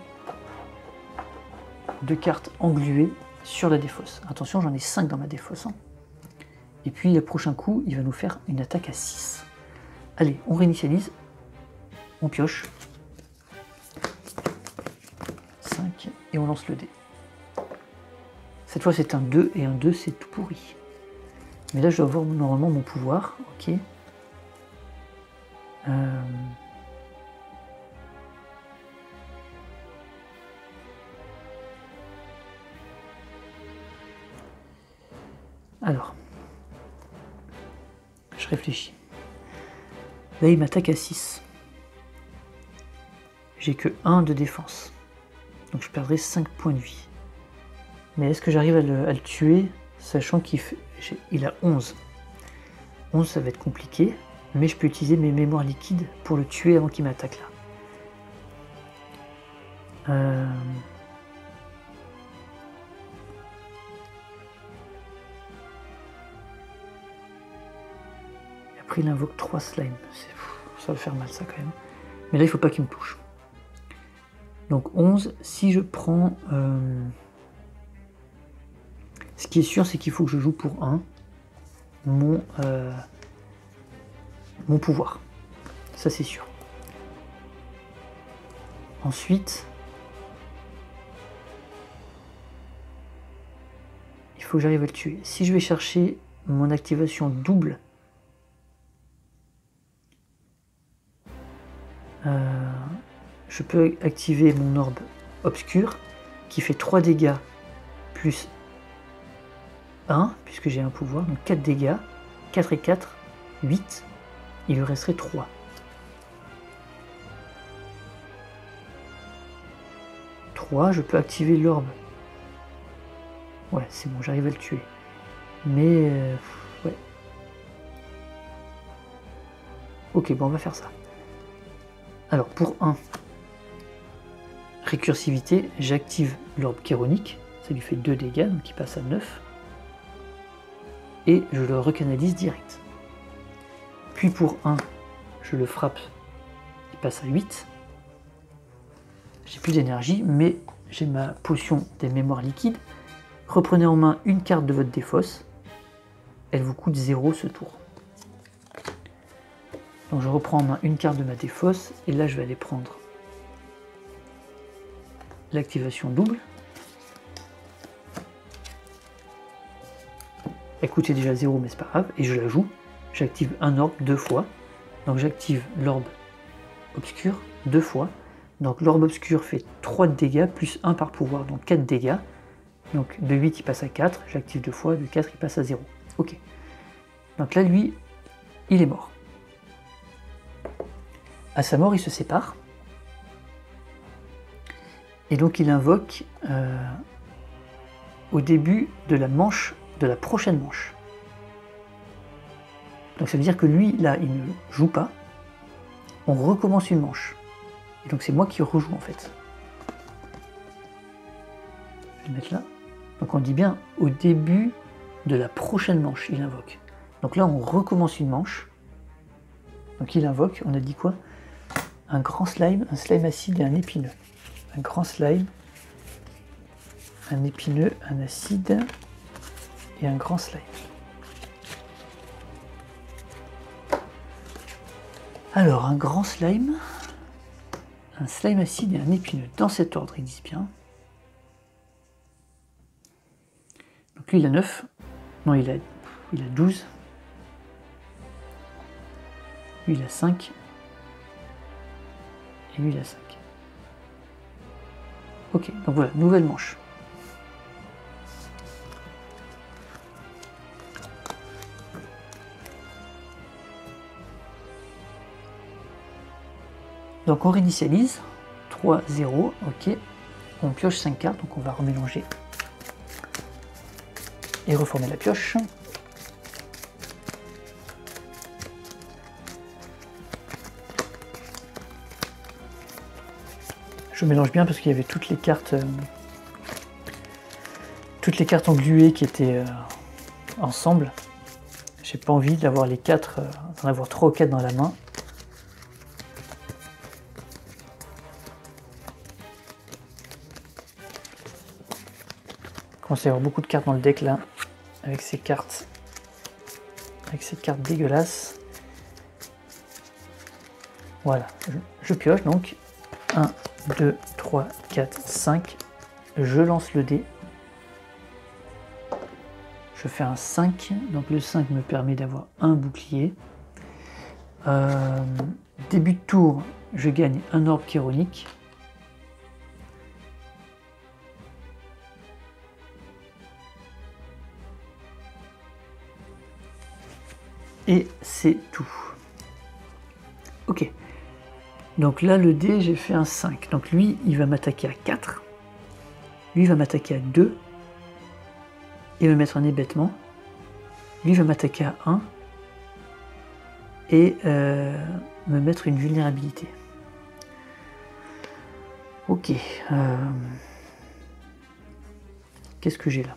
2 cartes engluées sur la défausse. Attention, j'en ai 5 dans ma défausse. Hein. Et puis le prochain coup, il va nous faire une attaque à 6. Allez, on réinitialise, on pioche, 5, et on lance le dé. Cette fois c'est un 2, et un 2 c'est tout pourri. Mais là je dois avoir normalement mon pouvoir, ok. Alors, je réfléchis. Là, il m'attaque à 6. J'ai que 1 de défense. Donc je perdrai 5 points de vie. Mais est-ce que j'arrive à le tuer, sachant qu'il a 11 11, ça va être compliqué, mais je peux utiliser mes mémoires liquides pour le tuer avant qu'il m'attaque là. Après, il invoque 3 slimes. Ça va faire mal, ça, quand même. Mais là, il ne faut pas qu'il me touche. Donc 11, si je prends... Ce qui est sûr, c'est qu'il faut que je joue pour 1 mon pouvoir. Ça, c'est sûr. Ensuite, il faut que j'arrive à le tuer. Si je vais chercher mon activation double, je peux activer mon orbe obscur qui fait 3 dégâts plus 1, puisque j'ai un pouvoir, donc 4 dégâts, 4 et 4, 8, il lui resterait 3. Je peux activer l'orbe. Ouais, c'est bon, j'arrive à le tuer. Mais, ouais. Ok, bon, on va faire ça. Alors, pour 1, récursivité, j'active l'orbe chironique, ça lui fait 2 dégâts, donc il passe à 9. Et je le recanalise direct. Puis pour 1, je le frappe, il passe à 8. J'ai plus d'énergie, mais j'ai ma potion des mémoires liquides. Reprenez en main une carte de votre défausse. Elle vous coûte 0 ce tour. Donc je reprends en main une carte de ma défausse, et là je vais aller prendre l'activation double. Elle coûtait déjà 0, mais c'est pas grave, et je la joue. J'active un orbe 2 fois. Donc j'active l'orbe obscur 2 fois. Donc l'orbe obscur fait 3 de dégâts, plus 1 par pouvoir, donc 4 dégâts. Donc de 8 il passe à 4, j'active 2 fois, de 4 il passe à 0. Ok. Donc là lui, il est mort. À sa mort, il se sépare. Et donc il invoque au début de la manche, de la prochaine manche. Donc ça veut dire que lui, là, il ne joue pas. On recommence une manche. Et donc c'est moi qui rejoue en fait. Je vais le mettre là. Donc on dit bien au début de la prochaine manche, il invoque. Donc là, on recommence une manche. Donc il invoque, on a dit quoi? Un grand slime, un slime acide et un épineux. Un grand slime, un épineux, un acide et un grand slime. Alors, un grand slime, un slime acide et un épineux. Dans cet ordre, ils disent bien. Donc lui, il a 9. Non, il a 12. Lui, il a 5. Et lui, il a 5. Ok, donc voilà, nouvelle manche. Donc on réinitialise, 3, 0, ok, on pioche 5 cartes, donc on va remélanger et reformer la pioche. Je mélange bien parce qu'il y avait toutes les cartes engluées qui étaient ensemble. J'ai pas envie d'avoir les 4, d'en avoir 3 ou 4 dans la main. Il commence à y avoir beaucoup de cartes dans le deck là, avec ces cartes dégueulasses. Voilà, je pioche donc 1, 2, 3, 4, 5. Je lance le dé. Je fais un 5, donc le 5 me permet d'avoir un bouclier. Début de tour, je gagne un orbe chironique. Et c'est tout. Ok. Donc là, le dé, j'ai fait un 5. Donc lui, il va m'attaquer à 4. Lui, il va m'attaquer à 2. Il va mettre un hébétement. Lui, il va m'attaquer à 1. Et me mettre une vulnérabilité. Ok. Qu'est-ce que j'ai là?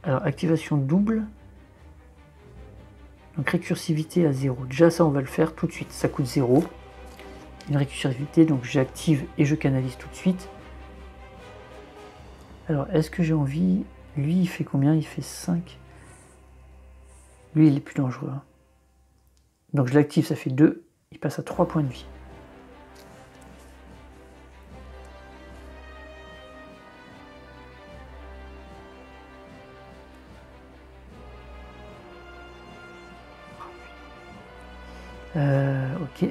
Alors, activation double. Donc, récursivité à 0. Déjà, ça, on va le faire tout de suite. Ça coûte 0. Une récursivité, donc j'active et je canalise tout de suite. Alors, est-ce que j'ai envie... Lui, il fait combien? Il fait 5. Lui, il est plus dangereux. Hein. Donc, je l'active, ça fait 2. Il passe à 3 points de vie. Ok.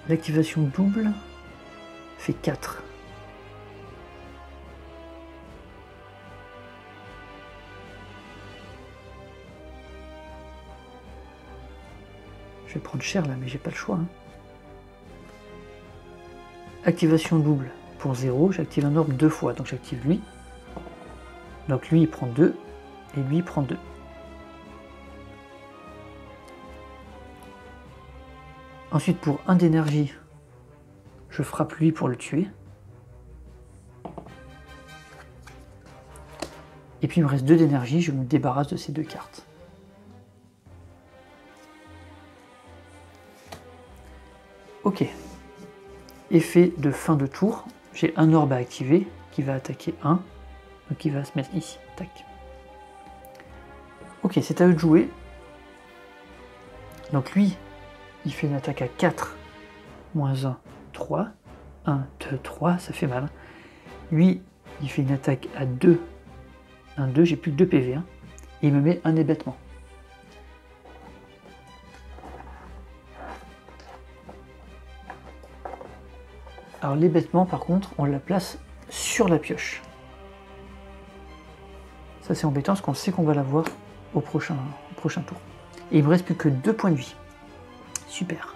L'activation double fait 4. Je vais prendre cher là, mais j'ai pas le choix. Hein. Activation double pour 0, j'active un orbe 2 fois, donc j'active lui. Donc lui il prend 2 et lui il prend 2. Ensuite, pour 1 d'énergie, je frappe lui pour le tuer. Et puis il me reste 2 d'énergie, je me débarrasse de ces 2 cartes. Ok. Effet de fin de tour. J'ai un orbe à activer qui va attaquer 1. Donc il va se mettre ici. Tac. Ok, c'est à eux de jouer. Donc lui, il fait une attaque à 4, moins 1, 3. 1, 2, 3, ça fait mal. Lui, il fait une attaque à 2. 1, 2, j'ai plus que 2 PV. Hein. Et il me met un hébétement. Alors l'hébétement, par contre, on la place sur la pioche. Ça c'est embêtant parce qu'on sait qu'on va l'avoir au prochain tour. Et il me reste plus que 2 points de vie. Super.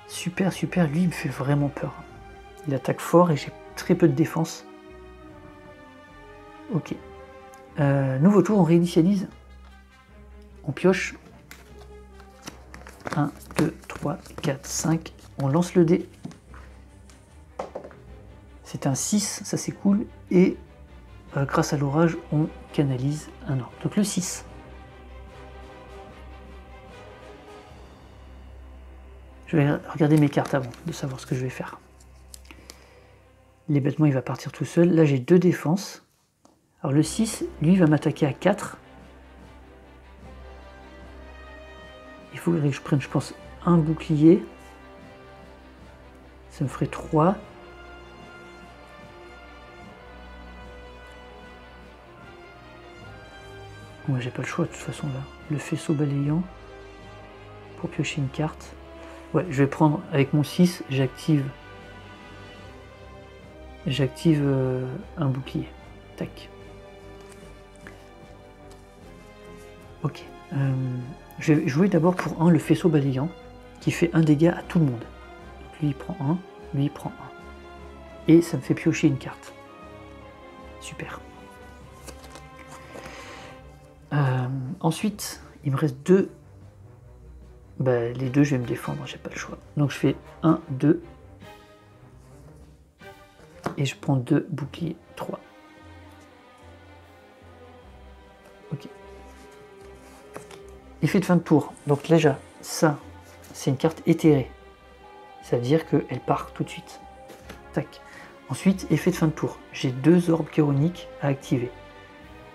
Super, super. Lui, il me fait vraiment peur. Il attaque fort et j'ai très peu de défense. Ok. Nouveau tour, on réinitialise. On pioche. 1, 2, 3, 4, 5. On lance le dé. C'est un 6, ça c'est cool. Et grâce à l'orage, on canalise un orbe. Donc le 6. Je vais regarder mes cartes avant de savoir ce que je vais faire. L'hébétement, il va partir tout seul. Là, j'ai 2 défenses. Alors le 6, lui, va m'attaquer à 4. Il faut que je prenne, je pense, un bouclier. Ça me ferait 3. Moi, j'ai pas le choix de toute façon là. Le faisceau balayant pour piocher une carte. Ouais, je vais prendre avec mon 6, j'active un bouclier. Tac. Ok. Je vais jouer d'abord pour 1 le faisceau balayant qui fait 1 dégât à tout le monde. Donc lui il prend 1, lui il prend 1. Et ça me fait piocher une carte. Super. Ensuite, il me reste 2 bah, les deux, je vais me défendre, j'ai pas le choix. Donc je fais 1, 2. Et je prends 2 boucliers, 3. Ok. Effet de fin de tour. Donc déjà, ça, c'est une carte éthérée. Ça veut dire qu'elle part tout de suite. Tac. Ensuite, effet de fin de tour. J'ai 2 orbes chironiques à activer.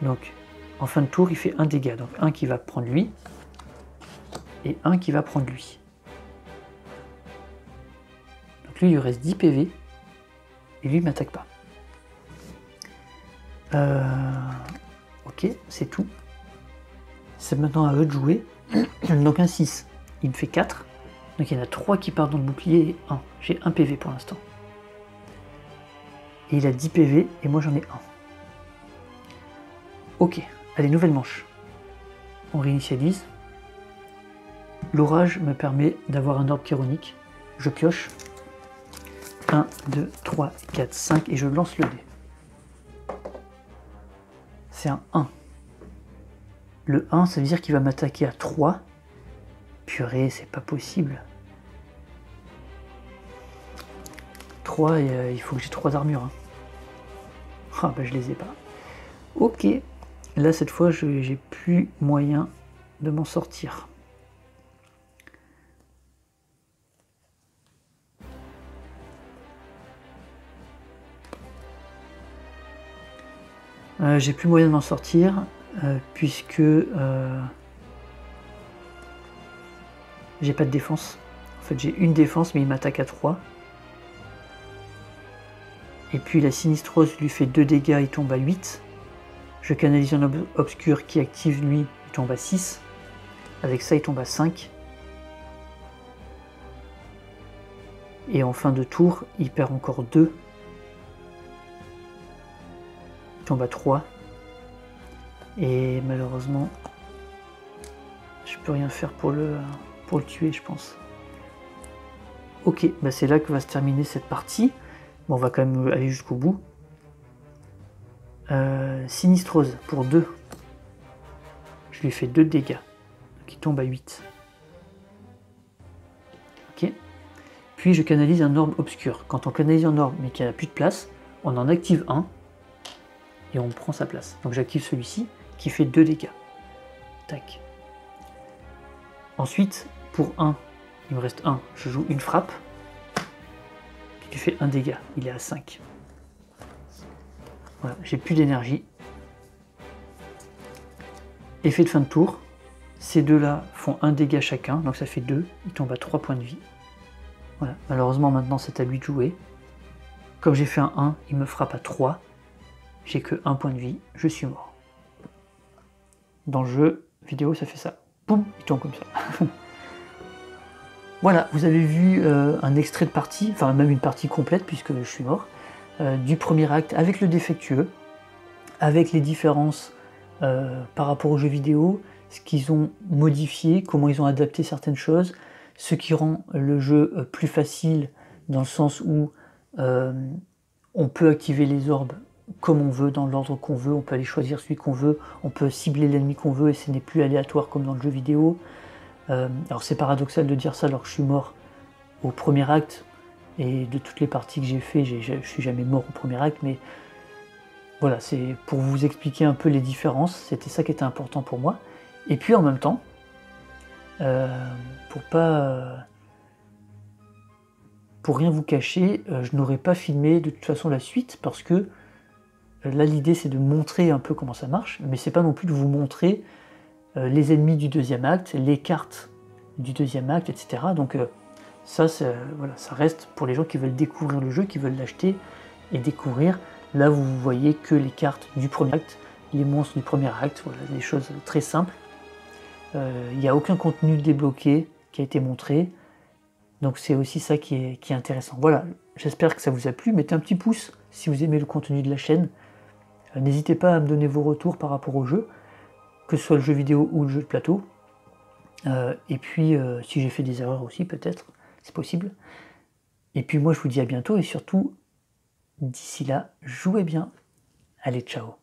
Donc, en fin de tour, il fait un dégât. Donc, un qui va prendre lui. Et un qui va prendre lui. Donc lui, il lui reste 10 PV. Et lui, il ne m'attaque pas. Ok, c'est tout. C'est maintenant à eux de jouer. Donc un 6, il me fait 4. Donc il y en a 3 qui partent dans le bouclier et 1. J'ai 1 PV pour l'instant. Et il a 10 PV et moi j'en ai 1. Ok, allez, nouvelle manche. On réinitialise. L'orage me permet d'avoir un orbe chironique. Je pioche. 1, 2, 3, 4, 5 et je lance le dé. C'est un 1. Le 1, ça veut dire qu'il va m'attaquer à 3. Purée, c'est pas possible. 3, il faut que j'ai 3 armures. Hein. Ah bah je les ai pas. Ok, là cette fois, j'ai plus moyen de m'en sortir. J'ai plus moyen de m'en sortir, puisque j'ai pas de défense. En fait, j'ai une défense, mais il m'attaque à 3. Et puis la sinistrose lui fait 2 dégâts, il tombe à 8. Je canalise un obscur qui active lui, il tombe à 6. Avec ça, il tombe à 5. Et en fin de tour, il perd encore 2. Il tombe à 3. Et malheureusement, je peux rien faire pour le tuer, je pense. Ok, bah c'est là que va se terminer cette partie. Bon, on va quand même aller jusqu'au bout. Sinistrose pour 2. Je lui fais 2 dégâts. Donc il tombe à 8. Ok. Puis je canalise un orbe obscur. Quand on canalise un orbe mais qu'il n'y a plus de place, on en active un et on prend sa place. Donc j'active celui-ci qui fait 2 dégâts. Tac. Ensuite, pour 1, il me reste 1, je joue une frappe qui fait 1 dégât. Il est à 5. Voilà, j'ai plus d'énergie. Effet de fin de tour. Ces deux-là font 1 dégât chacun, donc ça fait 2. Il tombe à 3 points de vie. Voilà. Malheureusement, maintenant, c'est à lui de jouer. Comme j'ai fait un 1, il me frappe à 3. J'ai que 1 point de vie, je suis mort. Dans le jeu vidéo, ça fait ça. Boum, il tombe comme ça. Voilà, vous avez vu un extrait de partie, enfin même une partie complète, puisque je suis mort, du premier acte avec le défectueux, avec les différences par rapport aux jeux vidéo, ce qu'ils ont modifié, comment ils ont adapté certaines choses, ce qui rend le jeu plus facile dans le sens où on peut activer les orbes comme on veut, dans l'ordre qu'on veut, on peut aller choisir celui qu'on veut, on peut cibler l'ennemi qu'on veut et ce n'est plus aléatoire comme dans le jeu vidéo. Alors c'est paradoxal de dire ça alors que je suis mort au premier acte et de toutes les parties que j'ai fait, je suis jamais mort au premier acte, mais voilà, c'est pour vous expliquer un peu les différences, c'était ça qui était important pour moi. Et puis en même temps, pour rien vous cacher, je n'aurais pas filmé de toute façon la suite parce que là l'idée c'est de montrer un peu comment ça marche, mais c'est pas non plus de vous montrer les ennemis du deuxième acte, les cartes du deuxième acte, etc. Donc ça, voilà, ça reste pour les gens qui veulent découvrir le jeu, qui veulent l'acheter et découvrir. Là, vous voyez que les cartes du premier acte, les monstres du premier acte, voilà, des choses très simples. Il n'y a aucun contenu débloqué qui a été montré. Donc c'est aussi ça qui est intéressant. Voilà, j'espère que ça vous a plu. Mettez un petit pouce si vous aimez le contenu de la chaîne. N'hésitez pas à me donner vos retours par rapport au jeu, que ce soit le jeu vidéo ou le jeu de plateau. Et puis, si j'ai fait des erreurs aussi, peut-être, c'est possible. Et puis moi, je vous dis à bientôt, et surtout, d'ici là, jouez bien. Allez, ciao.